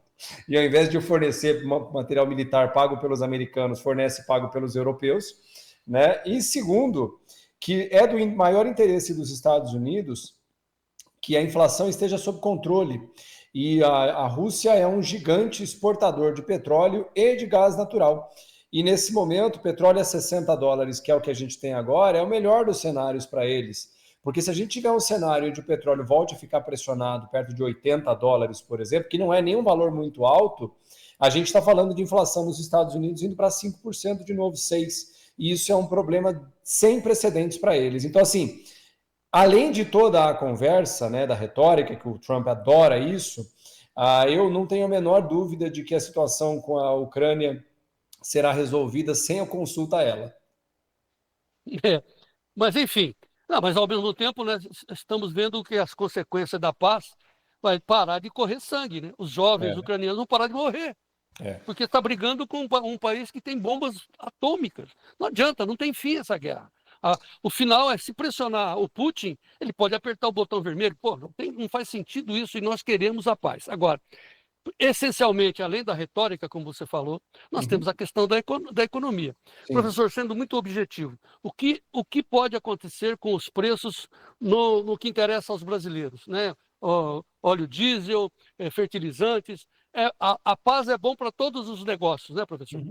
E ao invés de fornecer material militar pago pelos americanos, fornece pago pelos europeus, né? E segundo, que é do maior interesse dos Estados Unidos que a inflação esteja sob controle. E a Rússia é um gigante exportador de petróleo e de gás natural. E nesse momento, petróleo a $60, que é o que a gente tem agora, é o melhor dos cenários para eles. Porque se a gente tiver um cenário onde o petróleo volte a ficar pressionado perto de $80, por exemplo, que não é nenhum valor muito alto, a gente está falando de inflação nos Estados Unidos indo para 5% de novo, 6%. E isso é um problema sem precedentes para eles. Então, assim, além de toda a conversa, né, da retórica, que o Trump adora isso, eu não tenho a menor dúvida de que a situação com a Ucrânia será resolvida sem a consulta a ela. Mas, enfim... Não, mas ao mesmo tempo, né, estamos vendo que as consequências da paz vai parar de correr sangue, né? Os jovens ucranianos vão parar de morrer, porque está brigando com um país que tem bombas atômicas. Não adianta, não tem fim essa guerra. O final é se pressionar o Putin, ele pode apertar o botão vermelho. Pô, não faz sentido isso e nós queremos a paz. Agora, essencialmente, além da retórica, como você falou, nós temos a questão da economia. Sim. Professor, sendo muito objetivo, o que pode acontecer com os preços no que interessa aos brasileiros, né? Óleo diesel, fertilizantes. A paz é bom para todos os negócios, né, professor?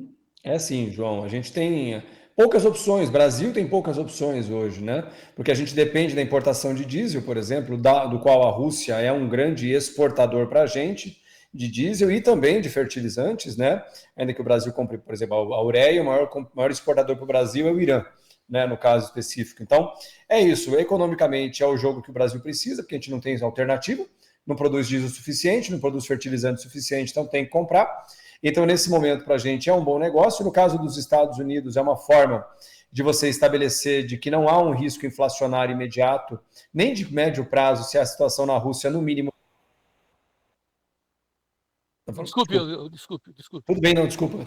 É sim, João. A gente tem poucas opções. O Brasil tem poucas opções hoje, né? Porque a gente depende da importação de diesel, por exemplo, do qual a Rússia é um grande exportador para a gente, de diesel e também de fertilizantes, né? Ainda que o Brasil compre, por exemplo, a ureia, o maior exportador para o Brasil é o Irã, né? No caso específico. Então, é isso. Economicamente é o jogo que o Brasil precisa, porque a gente não tem alternativa, não produz diesel suficiente, não produz fertilizante suficiente, então tem que comprar. Então, nesse momento, para a gente é um bom negócio. No caso dos Estados Unidos, é uma forma de você estabelecer de que não há um risco inflacionário imediato, nem de médio prazo, se a situação na Rússia, no mínimo... Desculpe. Tudo bem, não, desculpa.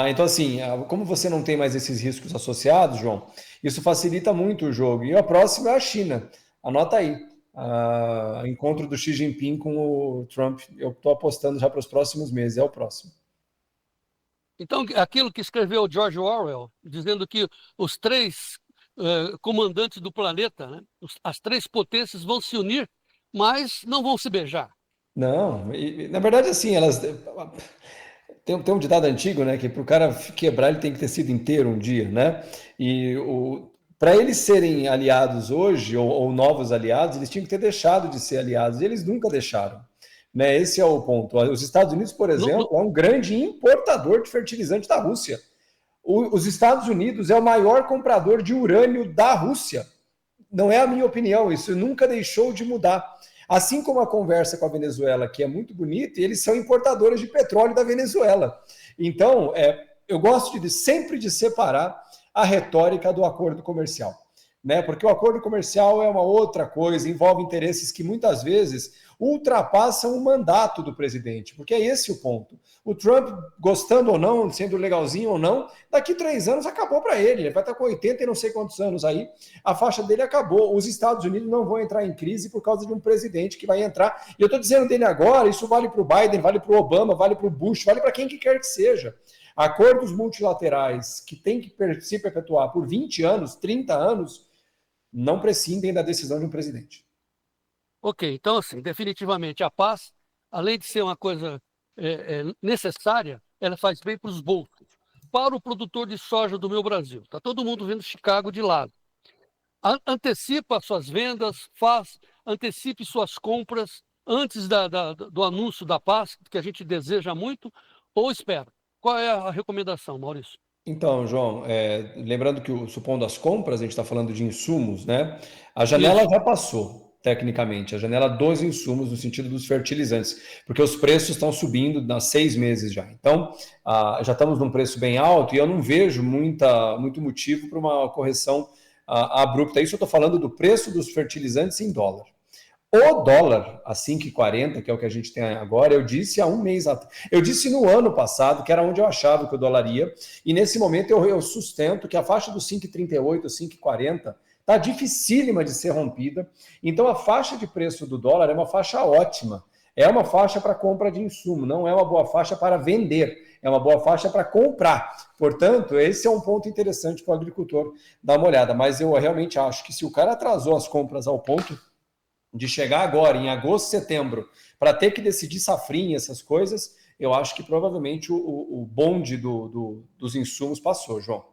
Então, assim, como você não tem mais esses riscos associados, João, isso facilita muito o jogo. E a próxima é a China. Anota aí. Encontro do Xi Jinping com o Trump. Eu estou apostando já para os próximos meses. É o próximo. Então, aquilo que escreveu George Orwell, dizendo que os 3 comandantes do planeta, né, as 3 potências vão se unir, mas não vão se beijar. Não, na verdade, assim, elas... Tem um ditado antigo, né, que para o cara quebrar ele tem que ter sido inteiro um dia, né? E para eles serem aliados hoje, ou novos aliados, eles tinham que ter deixado de ser aliados, e eles nunca deixaram. Né? Esse é o ponto. Os Estados Unidos, por exemplo, é um grande importador de fertilizante da Rússia. Os Estados Unidos é o maior comprador de urânio da Rússia. Não é a minha opinião, isso nunca deixou de mudar. Assim como a conversa com a Venezuela, que é muito bonita, e eles são importadores de petróleo da Venezuela. Então, eu gosto sempre de separar a retórica do acordo comercial, né? Porque o acordo comercial é uma outra coisa, envolve interesses que muitas vezes ultrapassam o mandato do presidente, porque é esse o ponto. O Trump, gostando ou não, sendo legalzinho ou não, daqui 3 anos acabou para ele vai estar com 80 e não sei quantos anos aí, a faixa dele acabou. Os Estados Unidos não vão entrar em crise por causa de um presidente que vai entrar, e eu estou dizendo dele agora, isso vale para o Biden, vale para o Obama, vale para o Bush, vale para quem que quer que seja. Acordos multilaterais que têm que se perpetuar por 20 anos, 30 anos, não prescindem da decisão de um presidente. Ok, então assim, definitivamente a paz, além de ser uma coisa necessária, ela faz bem para os bolsos. Para o produtor de soja do meu Brasil, está todo mundo vendo Chicago de lado. Antecipa suas vendas, antecipe suas compras antes do anúncio da paz, que a gente deseja muito, ou espera? Qual é a recomendação, Maurício? Então, João, lembrando que, supondo as compras, a gente está falando de insumos, né? A janela já passou, tecnicamente, a janela dos insumos, no sentido dos fertilizantes, porque os preços estão subindo há 6 meses já. Então, já estamos num preço bem alto e eu não vejo muito motivo para uma correção abrupta. Isso eu estou falando do preço dos fertilizantes em dólar. O dólar a 5,40, que é o que a gente tem agora, eu disse há um mês atrás. Eu disse no ano passado, que era onde eu achava que o dólar ia, e nesse momento eu sustento que a faixa dos 5,38, 5,40 está dificílima de ser rompida. Então a faixa de preço do dólar é uma faixa ótima. É uma faixa para compra de insumo, não é uma boa faixa para vender, é uma boa faixa para comprar. Portanto, esse é um ponto interessante para o agricultor dar uma olhada. Mas eu realmente acho que se o cara atrasou as compras ao ponto de chegar agora, em agosto, setembro, para ter que decidir safrinha, essas coisas, eu acho que provavelmente o bonde dos insumos passou, João.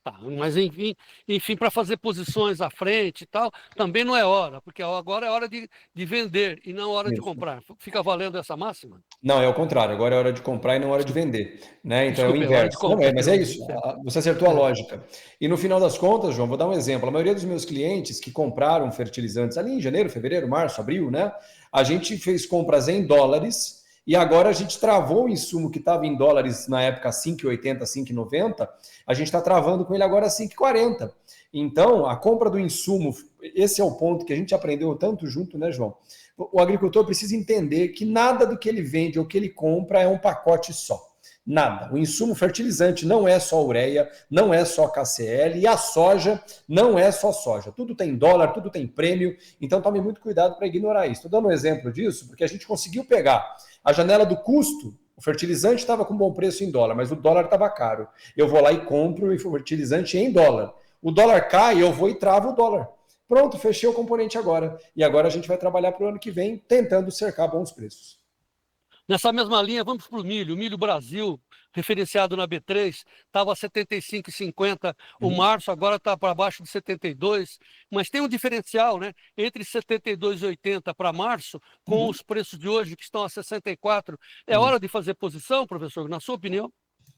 Tá, mas enfim, para fazer posições à frente e tal, também não é hora, porque agora é hora de vender e não hora de comprar. Fica valendo essa máxima? Não, é o contrário, agora é hora de comprar e não é hora de vender, né? Então Desculpa, é o inverso. Não, mas é isso, você acertou a lógica. E no final das contas, João, vou dar um exemplo. A maioria dos meus clientes que compraram fertilizantes ali em janeiro, fevereiro, março, abril, né? A gente fez compras em dólares e agora a gente travou o insumo que estava em dólares na época 5,80, 5,90, a gente está travando com ele agora 5,40. Então, a compra do insumo, esse é o ponto que a gente aprendeu tanto junto, né, João? O agricultor precisa entender que nada do que ele vende ou que ele compra é um pacote só. Nada. O insumo fertilizante não é só ureia, não é só KCl, e a soja não é só soja. Tudo tem dólar, tudo tem prêmio, então tome muito cuidado para ignorar isso. Estou dando um exemplo disso porque a gente conseguiu pegar a janela do custo. O fertilizante estava com bom preço em dólar, mas o dólar estava caro. Eu vou lá e compro o fertilizante em dólar. O dólar cai, eu vou e travo o dólar. Pronto, fechei o componente agora. E agora a gente vai trabalhar para o ano que vem tentando cercar bons preços. Nessa mesma linha, vamos para o milho. O milho Brasil, referenciado na B3, estava a 75,50. O março agora está para baixo de 72. Mas tem um diferencial, né? Entre 72,80 para março, com os preços de hoje que estão a 64. É hora de fazer posição, professor, na sua opinião?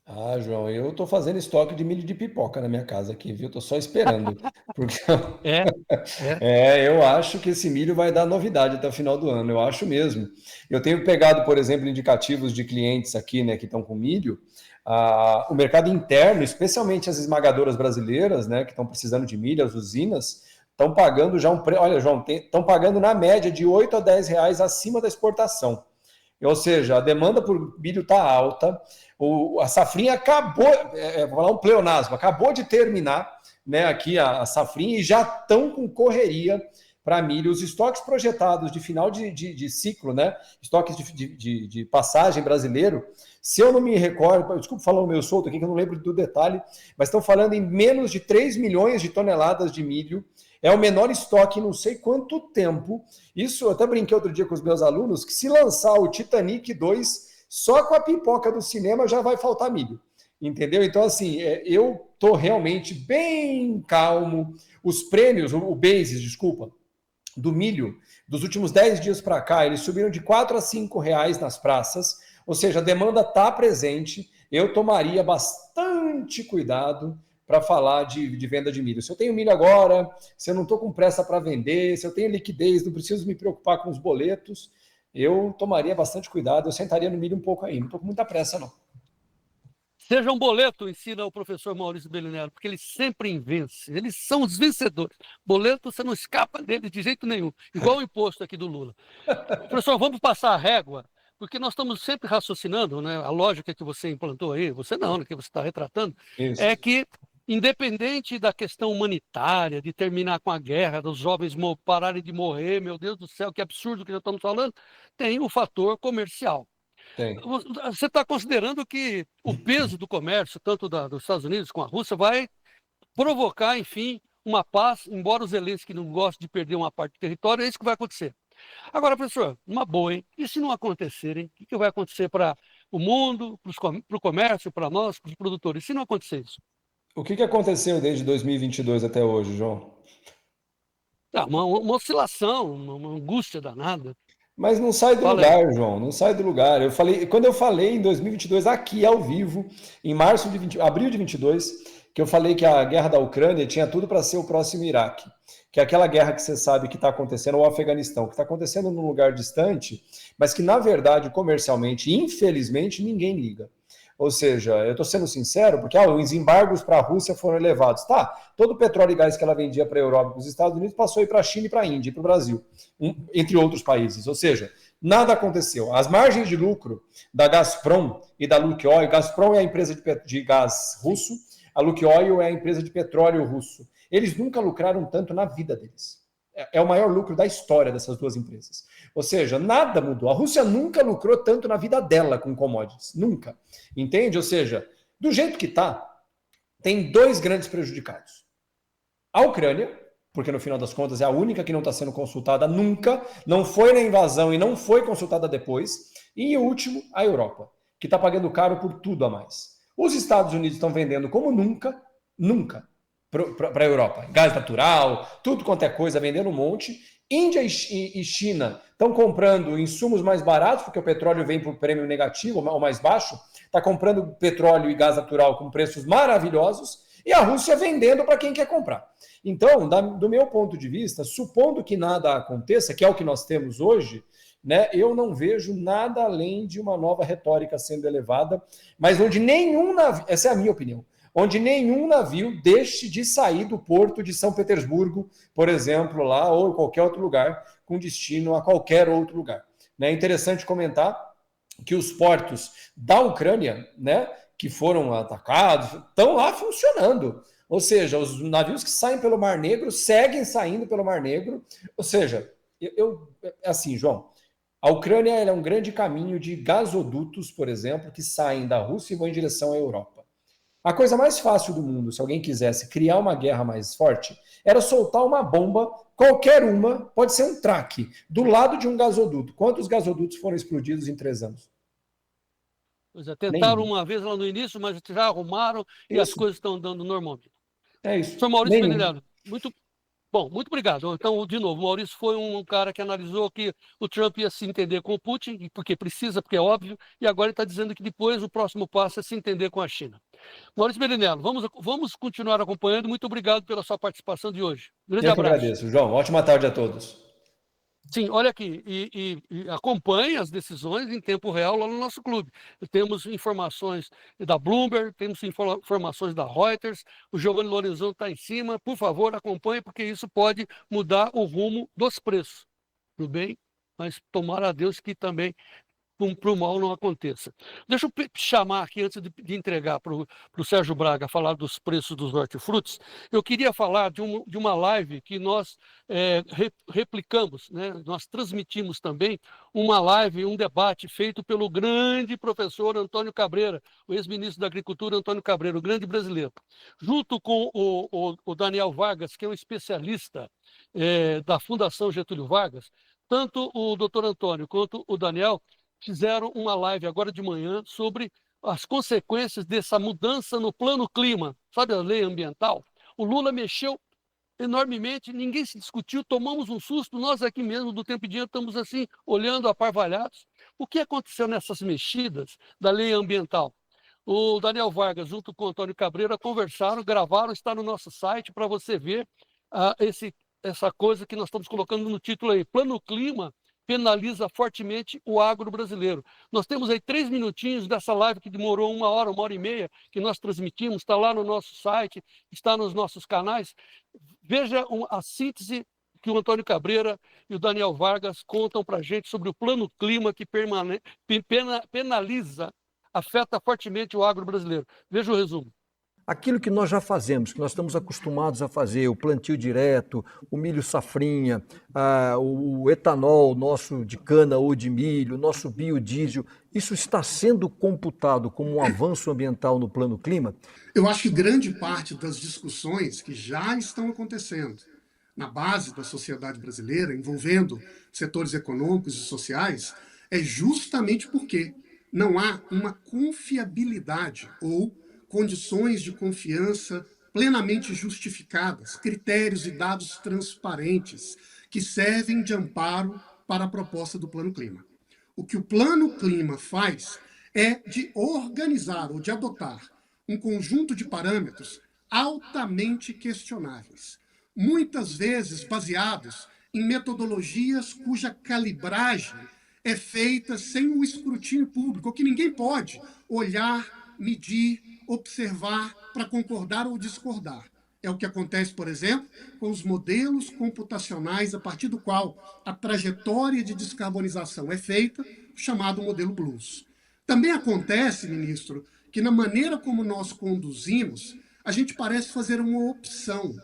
Ah, João, eu estou fazendo estoque de milho de pipoca na minha casa aqui, viu? Estou só esperando. Porque eu acho que esse milho vai dar novidade até o final do ano, eu acho mesmo. Eu tenho pegado, por exemplo, indicativos de clientes aqui, né, que estão com milho. O mercado interno, especialmente as esmagadoras brasileiras, né, que estão precisando de milho, as usinas, estão pagando já olha, João, estão pagando na média de R$ 8 a R$ 10 acima da exportação. Ou seja, a demanda por milho está alta, a safrinha acabou, vou falar um pleonasmo, acabou de terminar, né, aqui a safrinha, e já estão com correria para milho. Os estoques projetados de final de ciclo, né, estoques de passagem brasileiro, se eu não me recordo, desculpa falar o meu solto aqui, que eu não lembro do detalhe, mas estão falando em menos de 3 milhões de toneladas de milho. É o menor estoque em não sei quanto tempo. Isso, eu até brinquei outro dia com os meus alunos, que se lançar o Titanic 2, só com a pipoca do cinema já vai faltar milho. Entendeu? Então, assim, eu estou realmente bem calmo. Os prêmios, o basis, desculpa, do milho, dos últimos 10 dias para cá, eles subiram de 4 a 5 reais nas praças. Ou seja, a demanda está presente. Eu tomaria bastante cuidado para falar de venda de milho. Se eu tenho milho agora, se eu não estou com pressa para vender, se eu tenho liquidez, não preciso me preocupar com os boletos, eu tomaria bastante cuidado, eu sentaria no milho um pouco aí, não estou com muita pressa, não. Seja um boleto, ensina o professor Maurício Bellinello, porque eles sempre vencem, eles são os vencedores. Boleto, você não escapa dele de jeito nenhum, igual o imposto aqui do Lula. Professor, vamos passar a régua, porque nós estamos sempre raciocinando, né? A lógica que você implantou aí, você não, né, que você está retratando, Isso. é que, independente da questão humanitária, de terminar com a guerra, dos jovens pararem de morrer, meu Deus do céu, que absurdo que já estamos falando, tem o fator comercial. Tem. Você está considerando que o peso do comércio, tanto dos Estados Unidos com a Rússia, vai provocar, enfim, uma paz, embora os Zelensky não gostem de perder uma parte do território, é isso que vai acontecer. Agora, professor, uma boa, hein? E se não acontecer, hein? O que vai acontecer para o mundo, para o comércio, para nós, para os produtores? E se não acontecer isso? O que aconteceu desde 2022 até hoje, João? Uma oscilação, uma angústia danada. Mas não sai do lugar, João, não sai do lugar. Quando eu falei em 2022, aqui ao vivo, em abril de 22, que eu falei que a guerra da Ucrânia tinha tudo para ser o próximo Iraque, que é aquela guerra que você sabe que está acontecendo, ou Afeganistão, que está acontecendo num lugar distante, mas que, na verdade, comercialmente, infelizmente, ninguém liga. Ou seja, eu estou sendo sincero, porque os embargos para a Rússia foram elevados. Tá, todo o petróleo e gás que ela vendia para a Europa e para os Estados Unidos passou aí para a China e para a Índia e para o Brasil, entre outros países. Ou seja, nada aconteceu. As margens de lucro da Gazprom e da Lukoil, Gazprom é a empresa de gás russo, a Lukoil é a empresa de petróleo russo. Eles nunca lucraram tanto na vida deles. É o maior lucro da história dessas duas empresas. Ou seja, nada mudou. A Rússia nunca lucrou tanto na vida dela com commodities. Nunca. Entende? Ou seja, do jeito que está, tem dois grandes prejudicados. A Ucrânia, porque no final das contas é a única que não está sendo consultada nunca, não foi na invasão e não foi consultada depois. E o último, a Europa, que está pagando caro por tudo a mais. Os Estados Unidos estão vendendo como nunca para a Europa. Gás natural, tudo quanto é coisa, vendendo um monte. Índia e China estão comprando insumos mais baratos, porque o petróleo vem por prêmio negativo, ou mais baixo, está comprando petróleo e gás natural com preços maravilhosos, e a Rússia vendendo para quem quer comprar. Então, do meu ponto de vista, supondo que nada aconteça, que é o que nós temos hoje, né, eu não vejo nada além de uma nova retórica sendo elevada, mas onde nenhum navio, essa é a minha opinião, onde nenhum navio deixe de sair do porto de São Petersburgo, por exemplo, lá, ou em qualquer outro lugar, com destino a qualquer outro lugar. É interessante comentar que os portos da Ucrânia, né, que foram atacados, estão lá funcionando. Ou seja, os navios que saem pelo Mar Negro seguem saindo pelo Mar Negro. Ou seja, assim, João, a Ucrânia é um grande caminho de gasodutos, por exemplo, que saem da Rússia e vão em direção à Europa. A coisa mais fácil do mundo, se alguém quisesse criar uma guerra mais forte, era soltar uma bomba, qualquer uma, pode ser um traque, do lado de um gasoduto. Quantos gasodutos foram explodidos em 3 anos? Pois é, tentaram uma vez lá no início, mas já arrumaram e as coisas estão andando normalmente. É isso. Sr. Maurício Bellinello, muito obrigado. Então, de novo, o Maurício foi um cara que analisou que o Trump ia se entender com o Putin, porque precisa, porque é óbvio, e agora ele está dizendo que depois o próximo passo é se entender com a China. Maurício Bellinello, vamos continuar acompanhando. Muito obrigado pela sua participação de hoje. Grande abraço. Eu que agradeço, João. Ótima tarde a todos. Sim, olha aqui, e acompanhe as decisões em tempo real lá no nosso clube. Temos informações da Bloomberg, temos informações da Reuters, o Giovanni Lorenzon está em cima. Por favor, acompanhe, porque isso pode mudar o rumo dos preços. Tudo bem? Mas tomara a Deus que também para o mal não aconteça. Deixa eu chamar aqui, antes de entregar para o Sérgio Braga falar dos preços dos hortifrutis, eu queria falar de uma live que nós replicamos, né? Nós transmitimos também uma live, um debate feito pelo grande professor Antônio Cabreira, o ex-ministro da Agricultura Antônio Cabreira, o grande brasileiro, junto com o Daniel Vargas, que é um especialista da Fundação Getúlio Vargas. Tanto o doutor Antônio quanto o Daniel fizeram uma live agora de manhã sobre as consequências dessa mudança no plano clima, sabe a lei ambiental? O Lula mexeu enormemente, ninguém se discutiu, tomamos um susto, nós aqui mesmo do Tempo e Dinheiro estamos assim, olhando aparvalhados. O que aconteceu nessas mexidas da lei ambiental? O Daniel Vargas, junto com o Antônio Cabreira, conversaram, gravaram, está no nosso site para você ver essa coisa que nós estamos colocando no título aí. Plano Clima penaliza fortemente o agro brasileiro. Nós temos aí 3 minutinhos dessa live que demorou 1 hora, 1h30, que nós transmitimos, está lá no nosso site, está nos nossos canais. Veja a síntese que o Antônio Cabreira e o Daniel Vargas contam para a gente sobre o Plano Clima que penaliza, afeta fortemente o agro brasileiro. Veja o resumo. Aquilo que nós já fazemos, que nós estamos acostumados a fazer, o plantio direto, o milho safrinha, o etanol nosso de cana ou de milho, o nosso biodiesel, isso está sendo computado como um avanço ambiental no Plano Clima? Eu acho que grande parte das discussões que já estão acontecendo na base da sociedade brasileira, envolvendo setores econômicos e sociais, é justamente porque não há uma confiabilidade ou condições de confiança plenamente justificadas, critérios e dados transparentes que servem de amparo para a proposta do Plano Clima. O que o Plano Clima faz é de organizar ou de adotar um conjunto de parâmetros altamente questionáveis, muitas vezes baseados em metodologias cuja calibragem é feita sem o escrutínio público, que ninguém pode olhar, medir, observar para concordar ou discordar. É o que acontece, por exemplo, com os modelos computacionais a partir do qual a trajetória de descarbonização é feita, chamado modelo Blues. Também acontece, ministro, que na maneira como nós conduzimos, a gente parece fazer uma opção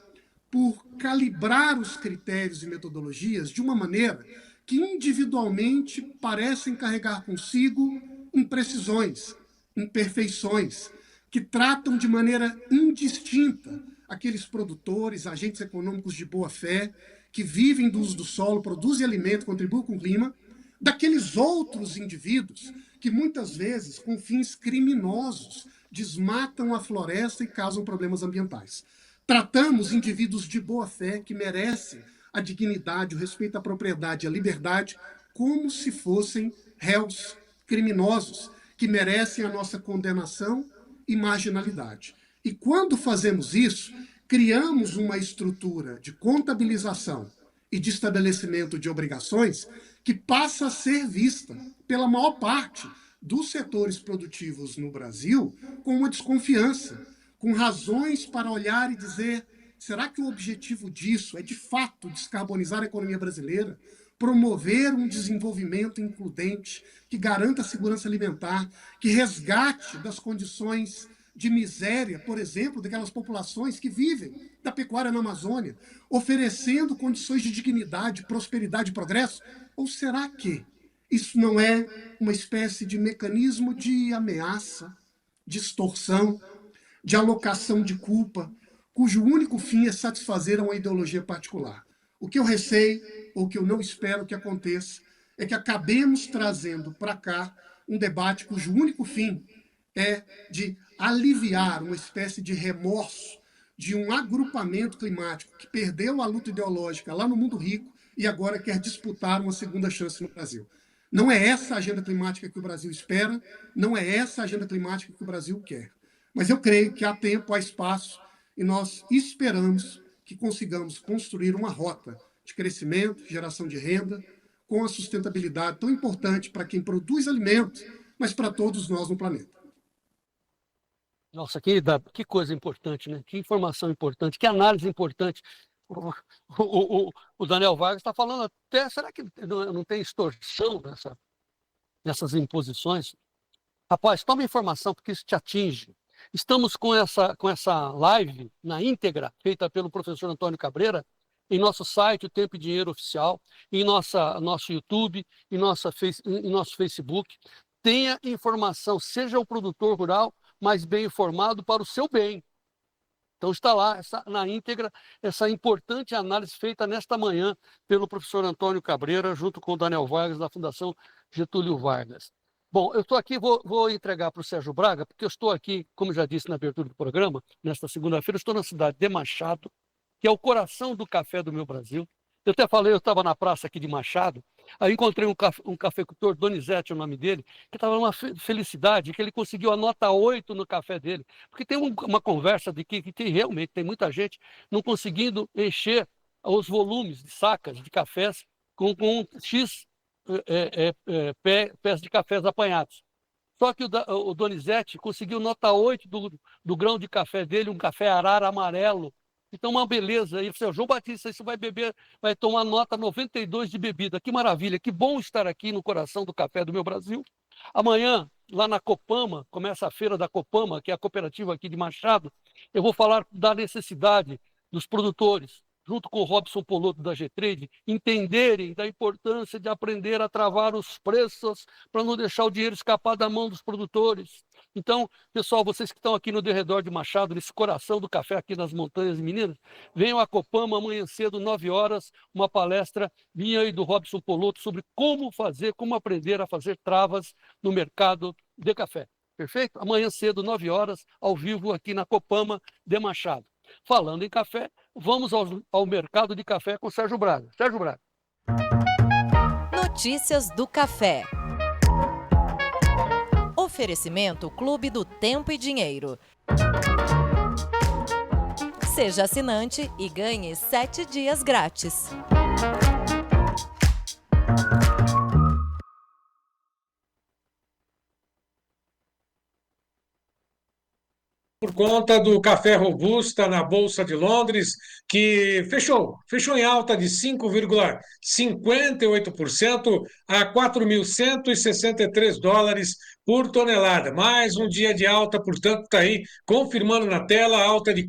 por calibrar os critérios e metodologias de uma maneira que individualmente parecem carregar consigo imprecisões, imperfeições, que tratam de maneira indistinta aqueles produtores, agentes econômicos de boa-fé, que vivem do uso do solo, produzem alimento, contribuem com o clima, daqueles outros indivíduos que muitas vezes, com fins criminosos, desmatam a floresta e causam problemas ambientais. Tratamos indivíduos de boa-fé que merecem a dignidade, o respeito à propriedade e à liberdade como se fossem réus criminosos que merecem a nossa condenação e marginalidade. E quando fazemos isso, criamos uma estrutura de contabilização e de estabelecimento de obrigações que passa a ser vista pela maior parte dos setores produtivos no Brasil com uma desconfiança, com razões para olhar e dizer: será que o objetivo disso é de fato descarbonizar a economia brasileira, promover um desenvolvimento includente, que garanta a segurança alimentar, que resgate das condições de miséria, por exemplo, daquelas populações que vivem da pecuária na Amazônia, oferecendo condições de dignidade, prosperidade e progresso? Ou será que isso não é uma espécie de mecanismo de ameaça, de extorsão, de alocação de culpa, cujo único fim é satisfazer uma ideologia particular? O que eu receio, ou que eu não espero que aconteça, é que acabemos trazendo para cá um debate cujo único fim é de aliviar uma espécie de remorso de um agrupamento climático que perdeu a luta ideológica lá no mundo rico e agora quer disputar uma segunda chance no Brasil. Não é essa a agenda climática que o Brasil espera, não é essa a agenda climática que o Brasil quer. Mas eu creio que há tempo, há espaço, e nós esperamos que consigamos construir uma rota de crescimento, geração de renda, com a sustentabilidade tão importante para quem produz alimentos, mas para todos nós no planeta. Nossa, que coisa importante, né? Que informação importante, que análise importante. O Daniel Vargas está falando até, será que não tem extorsão nessas imposições? Rapaz, toma informação, porque isso te atinge. Estamos com essa live na íntegra, feita pelo professor Antônio Cabreira, em nosso site, o Tempo e Dinheiro Oficial, em nosso YouTube, em nosso Facebook. Tenha informação, seja o produtor rural mais bem informado para o seu bem. Então está lá, na íntegra, essa importante análise feita nesta manhã pelo professor Antônio Cabreira, junto com o Daniel Vargas, da Fundação Getúlio Vargas. Bom, eu estou aqui, vou entregar para o Sérgio Braga, porque eu estou aqui, como já disse na abertura do programa, nesta segunda-feira, estou na cidade de Machado, que é o coração do café do meu Brasil. Eu até falei, eu estava na praça aqui de Machado, aí encontrei um cafeicultor, Donizete é o nome dele, que estava numa felicidade, que ele conseguiu a nota 8 no café dele. Porque tem uma conversa de que realmente tem muita gente não conseguindo encher os volumes de sacas de cafés com X pés de cafés apanhados. Só que o Donizete conseguiu nota 8 do grão de café dele, um café arara amarelo. Então, uma beleza. E você, João Batista, isso vai beber, vai tomar nota 92 de bebida. Que maravilha, que bom estar aqui no coração do café do meu Brasil. Amanhã, lá na Copama, começa a feira da Copama, que é a cooperativa aqui de Machado. Eu vou falar da necessidade dos produtores, junto com o Robson Poloto da G-Trade, entenderem da importância de aprender a travar os preços para não deixar o dinheiro escapar da mão dos produtores. Então, pessoal, vocês que estão aqui no derredor de Machado, nesse coração do café aqui nas Montanhas de Minas, venham a Copama amanhã cedo, 9 horas, uma palestra minha e do Robson Poloto sobre como aprender a fazer travas no mercado de café. Perfeito? Amanhã cedo, 9 horas, ao vivo aqui na Copama de Machado. Falando em café, vamos ao mercado de café com Sérgio Braga. Sérgio Braga. Notícias do café. Oferecimento Clube do Tempo e Dinheiro. Seja assinante e ganhe 7 dias grátis. Por conta do café robusta na Bolsa de Londres, que fechou em alta de 5,58% a 4.163 dólares por tonelada. Mais um dia de alta, portanto, está aí confirmando na tela a alta de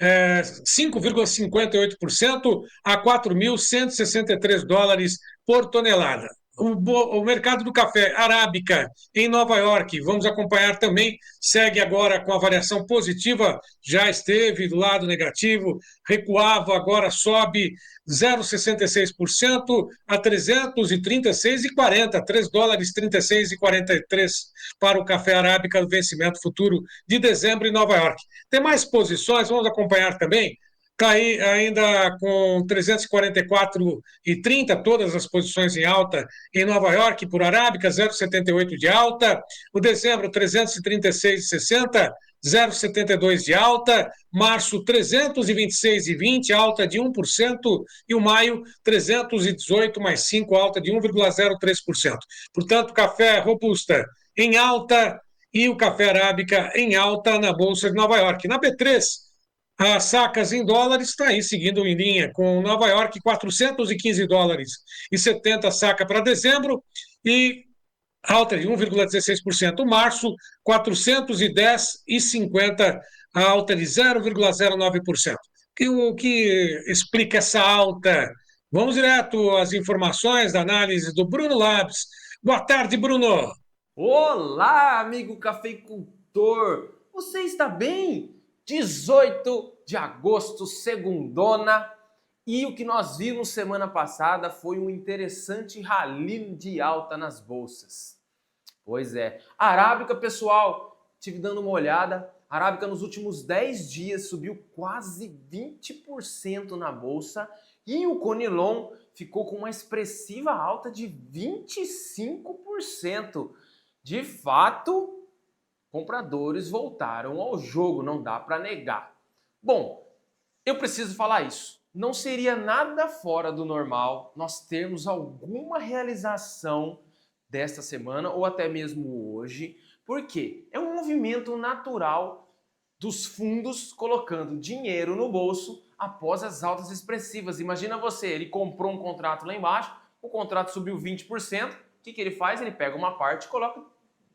5,58% a 4.163 dólares por tonelada. O mercado do café arábica em Nova York, vamos acompanhar também, segue agora com a variação positiva, já esteve do lado negativo, recuava, agora sobe 0,66% a 336,40, 3 dólares 36,43 para o café arábica do vencimento futuro de dezembro em Nova York. Tem mais posições, vamos acompanhar também. Cair ainda com 344,30, todas as posições em alta em Nova York, por arábica, 0,78 de alta. O dezembro, 336,60, 0,72 de alta. Março, 326,20, alta de 1%. E o maio, 318 mais 5, alta de 1,03%. Portanto, café robusta em alta e o café arábica em alta na Bolsa de Nova York. Na B3, as sacas em dólares está aí seguindo em linha com Nova York, 415 dólares e 70 saca para dezembro e alta de 1,16%. Março, 410,50, alta de 0,09%. O que explica essa alta? Vamos direto às informações da análise do Bruno Labs. Boa tarde, Bruno. Olá, amigo cafeicultor. Você está bem? 18 de agosto, segundona, e o que nós vimos semana passada foi um interessante rally de alta nas bolsas. Pois é, a arábica, pessoal, tive dando uma olhada, a arábica nos últimos 10 dias subiu quase 20% na bolsa e o Conilon ficou com uma expressiva alta de 25%. De fato, compradores voltaram ao jogo, não dá para negar. Bom, eu preciso falar isso. Não seria nada fora do normal nós termos alguma realização desta semana ou até mesmo hoje, porque é um movimento natural dos fundos colocando dinheiro no bolso após as altas expressivas. Imagina você, ele comprou um contrato lá embaixo, o contrato subiu 20%, o que ele faz? Ele pega uma parte e coloca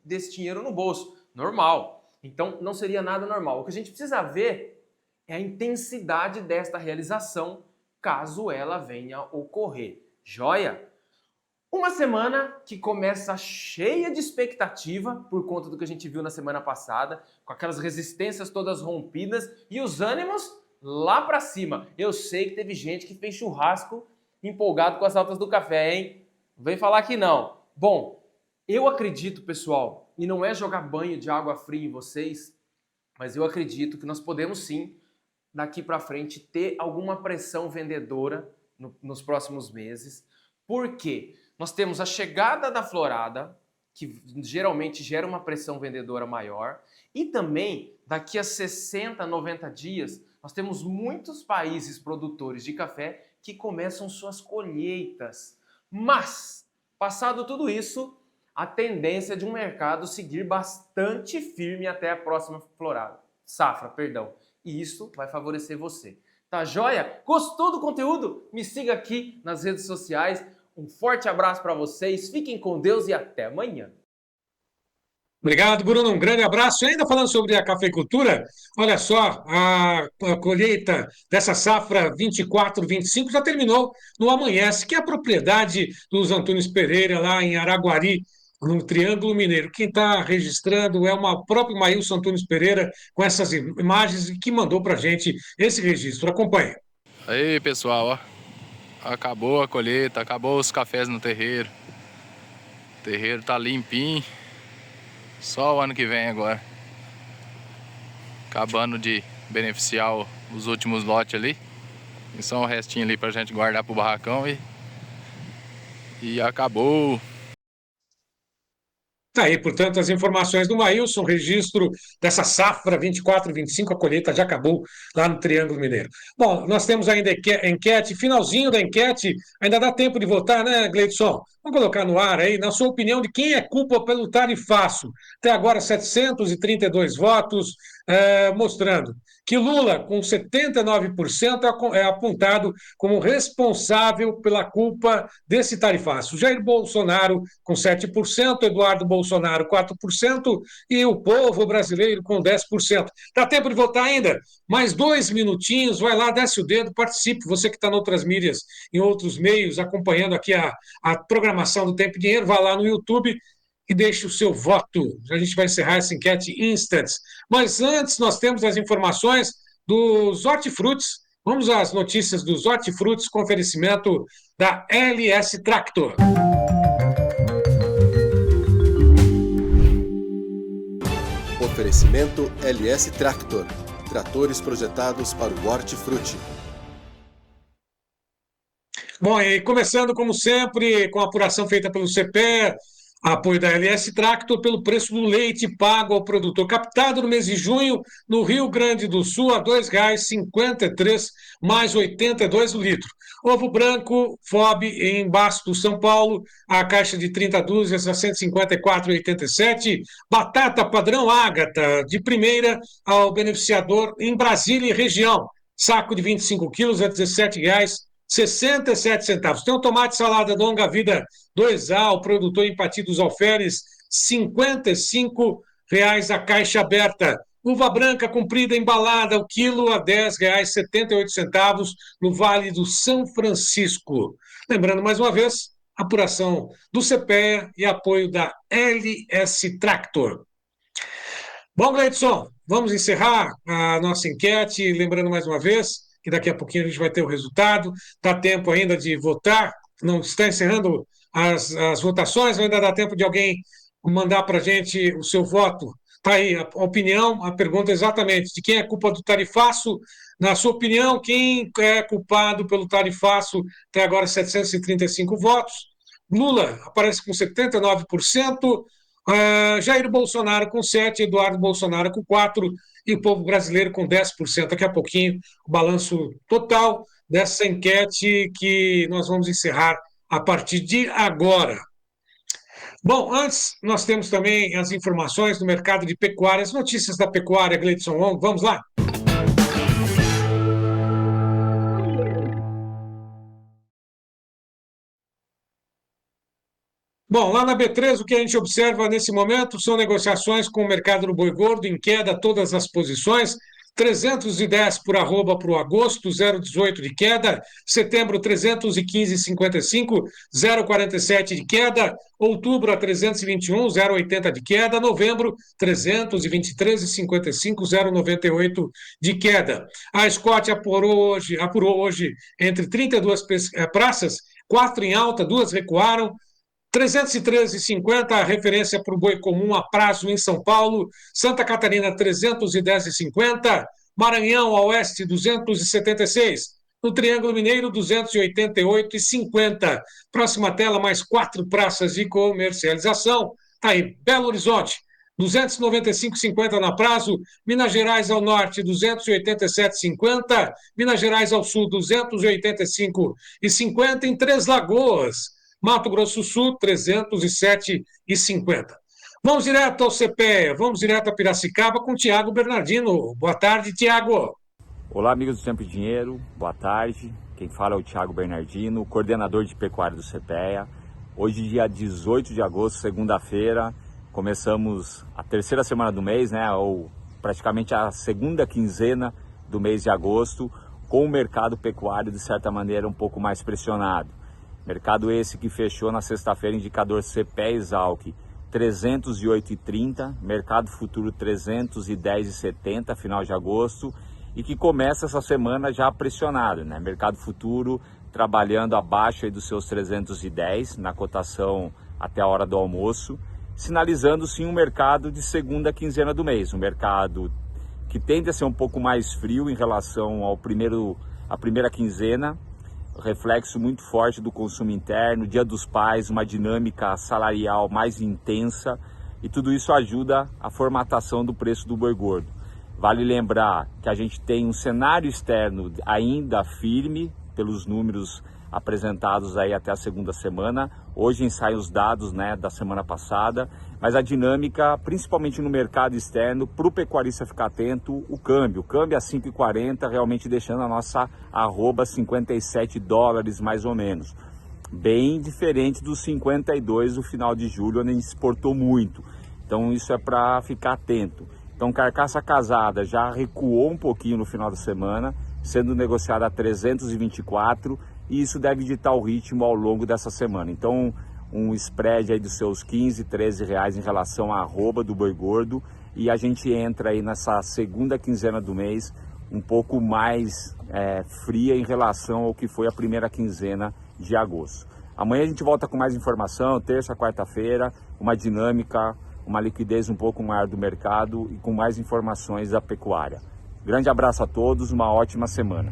desse dinheiro no bolso. Normal. Então, não seria nada normal. O que a gente precisa ver é a intensidade desta realização, caso ela venha ocorrer. Joia? Uma semana que começa cheia de expectativa, por conta do que a gente viu na semana passada, com aquelas resistências todas rompidas e os ânimos lá para cima. Eu sei que teve gente que fez churrasco empolgado com as altas do café, hein? Não vem falar que não. Bom, eu acredito, pessoal, e não é jogar banho de água fria em vocês, mas eu acredito que nós podemos sim, daqui para frente, ter alguma pressão vendedora nos próximos meses. Por quê? Nós temos a chegada da florada, que geralmente gera uma pressão vendedora maior, e também, daqui a 60, 90 dias, nós temos muitos países produtores de café que começam suas colheitas. Mas, passado tudo isso, a tendência de um mercado seguir bastante firme até a próxima safra. E isso vai favorecer você. Tá joia? Gostou do conteúdo? Me siga aqui nas redes sociais. Um forte abraço para vocês, fiquem com Deus e até amanhã. Obrigado, Bruno. Um grande abraço. E ainda falando sobre a cafeicultura, olha só, a colheita dessa safra 24-25 já terminou no Amanhece, que é a propriedade dos Antônios Pereira, lá em Araguari, no Triângulo Mineiro. Quem está registrando é o próprio Maílson Antunes Pereira, com essas imagens, que mandou para a gente esse registro. Acompanha. Aí, pessoal, ó, acabou a colheita, acabou os cafés no terreiro. O terreiro tá limpinho. Só o ano que vem agora. Acabando de beneficiar os últimos lotes ali. E só um restinho ali pra gente guardar pro barracão e acabou. Tá aí, portanto, as informações do Maílson, registro dessa safra 24-25, a colheita já acabou lá no Triângulo Mineiro. Bom, nós temos ainda enquete, finalzinho da enquete, ainda dá tempo de votar, né, Gleidson? Vamos colocar no ar aí, na sua opinião, de quem é culpa pelo tarifaço. Até agora, 732 votos, mostrando que Lula, com 79%, é apontado como responsável pela culpa desse tarifaço. Jair Bolsonaro, com 7%, Eduardo Bolsonaro, 4%, e o povo brasileiro, com 10%. Dá tempo de votar ainda? Mais 2 minutinhos, vai lá, desce o dedo, participe. Você que está em outras mídias, em outros meios, acompanhando aqui a programação do Tempo e Dinheiro, vá lá no YouTube e deixe o seu voto. A gente vai encerrar essa enquete em instantes. Mas antes, nós temos as informações dos hortifrutis. Vamos às notícias dos hortifrutis com oferecimento da LS Tractor. Oferecimento LS Tractor. Tratores projetados para o hortifruti. Bom, e começando, como sempre, com a apuração feita pelo CPE, apoio da LS Tractor pelo preço do leite pago ao produtor, captado no mês de junho, no Rio Grande do Sul, a R$ 2,53 mais 82 o litro. Ovo branco, FOB, em Bastos, São Paulo, a caixa de 30 dúzias a R$ 154,87. Batata padrão Ágata, de primeira ao beneficiador em Brasília e região. Saco de 25 quilos a R$ 17,67. Tem o tomate salada longa vida 2A, o produtor em Pati dos Alferes, R$ 55 a caixa aberta. Uva branca comprida embalada, o quilo a R$ 10,78 no Vale do São Francisco. Lembrando mais uma vez, apuração do CPE e apoio da LS Tractor. Bom, Gleidson, vamos encerrar a nossa enquete, lembrando mais uma vez que daqui a pouquinho a gente vai ter o resultado, dá tempo ainda de votar, não está encerrando as votações, ainda dá tempo de alguém mandar para a gente o seu voto. Está aí a opinião, a pergunta exatamente, de quem é culpa do tarifaço. Na sua opinião, quem é culpado pelo tarifaço? Até agora 735 votos. Lula aparece com 79%, Jair Bolsonaro com 7%, Eduardo Bolsonaro com 4%, e o povo brasileiro com 10%. Daqui a pouquinho, o balanço total dessa enquete que nós vamos encerrar a partir de agora. Bom, antes nós temos também as informações do mercado de pecuária, as notícias da pecuária, Gleidson Long. Vamos lá? Bom, lá na B3, o que a gente observa nesse momento são negociações com o mercado do boi gordo em queda, todas as posições. 310 por arroba para o agosto, 0,18 de queda. Setembro, 315,55, 0,47 de queda. Outubro, a 321, 0,80 de queda. Novembro, 323,55, 0,98 de queda. A Scott apurou hoje entre 32 praças, 4 em alta, 2 recuaram. 313,50 a referência para o boi comum a prazo em São Paulo. Santa Catarina, 310,50. Maranhão, a oeste, 276. no Triângulo Mineiro, 288,50. Próxima tela, mais 4 praças de comercialização. Está aí, Belo Horizonte, 295,50 na prazo. Minas Gerais ao norte, 287,50. Minas Gerais ao sul, 285,50. Em Três Lagoas, Mato Grosso do Sul, 307,50. Vamos direto ao CPEA, vamos direto a Piracicaba com o Tiago Bernardino. Boa tarde, Tiago. Olá, amigos do Tempo e Dinheiro, boa tarde. Quem fala é o Tiago Bernardino, coordenador de pecuária do CPEA. Hoje, dia 18 de agosto, segunda-feira, começamos a terceira semana do mês, né, ou praticamente a segunda quinzena do mês de agosto, com o mercado pecuário, de certa maneira, um pouco mais pressionado. Mercado esse que fechou na sexta-feira, indicador CPEA-Exalc 308,30, mercado futuro 310,70, final de agosto, e que começa essa semana já pressionado, né? Mercado futuro trabalhando abaixo aí dos seus 310 na cotação até a hora do almoço, sinalizando sim um mercado de segunda quinzena do mês, um mercado que tende a ser um pouco mais frio em relação à primeira quinzena, reflexo muito forte do consumo interno, Dia dos Pais, uma dinâmica salarial mais intensa, e tudo isso ajuda a formatação do preço do boi gordo. Vale lembrar que a gente tem um cenário externo ainda firme pelos números apresentados aí até a segunda semana. Hoje saem os dados, né, da semana passada, mas a dinâmica, principalmente no mercado externo, para o pecuarista ficar atento, o câmbio a 5,40, realmente deixando a nossa arroba 57 dólares mais ou menos. Bem diferente dos 52 do final de julho, onde a gente exportou muito. Então isso é para ficar atento. Então carcaça casada já recuou um pouquinho no final da semana, sendo negociada a 324, e isso deve ditar o ritmo ao longo dessa semana. Então, um spread aí dos seus 15, 13 reais em relação à arroba do boi gordo, e a gente entra aí nessa segunda quinzena do mês um pouco mais fria em relação ao que foi a primeira quinzena de agosto. Amanhã a gente volta com mais informação, terça, quarta-feira, uma dinâmica, uma liquidez um pouco maior do mercado e com mais informações da pecuária. Grande abraço a todos, uma ótima semana.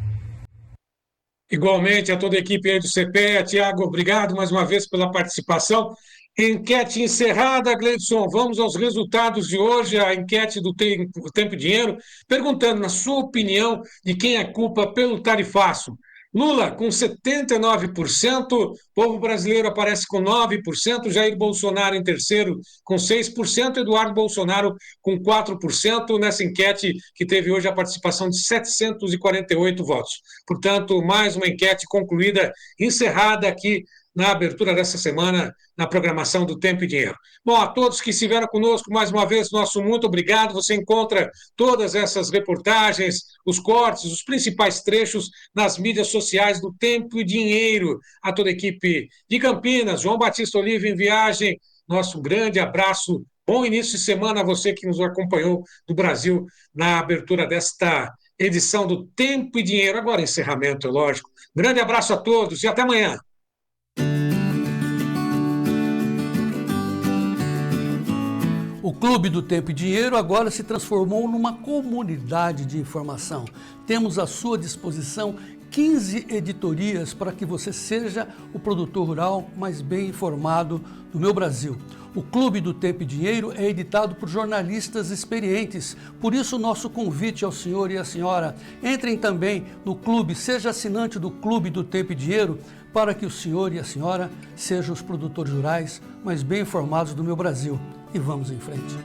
Igualmente a toda a equipe aí do CPEA. Tiago, obrigado mais uma vez pela participação. Enquete encerrada, Gleidson. Vamos aos resultados de hoje, a enquete do Tempo e Dinheiro, perguntando, na sua opinião, de quem é culpa pelo tarifaço. Lula com 79%, povo brasileiro aparece com 9%, Jair Bolsonaro em terceiro com 6%, Eduardo Bolsonaro com 4%, nessa enquete que teve hoje a participação de 748 votos. Portanto, mais uma enquete concluída, encerrada aqui na abertura dessa semana, na programação do Tempo e Dinheiro. Bom, a todos que estiveram conosco, mais uma vez, nosso muito obrigado. Você encontra todas essas reportagens, os cortes, os principais trechos nas mídias sociais do Tempo e Dinheiro. A toda a equipe de Campinas, João Batista Oliva em viagem, nosso grande abraço. Bom início de semana a você que nos acompanhou do Brasil na abertura desta edição do Tempo e Dinheiro. Agora encerramento, é lógico. Grande abraço a todos e até amanhã. O Clube do Tempo e Dinheiro agora se transformou numa comunidade de informação. Temos à sua disposição 15 editorias para que você seja o produtor rural mais bem informado do meu Brasil. O Clube do Tempo e Dinheiro é editado por jornalistas experientes. Por isso, nosso convite ao senhor e à senhora, entrem também no clube, seja assinante do Clube do Tempo e Dinheiro, para que o senhor e a senhora sejam os produtores rurais mais bem informados do meu Brasil. E vamos em frente.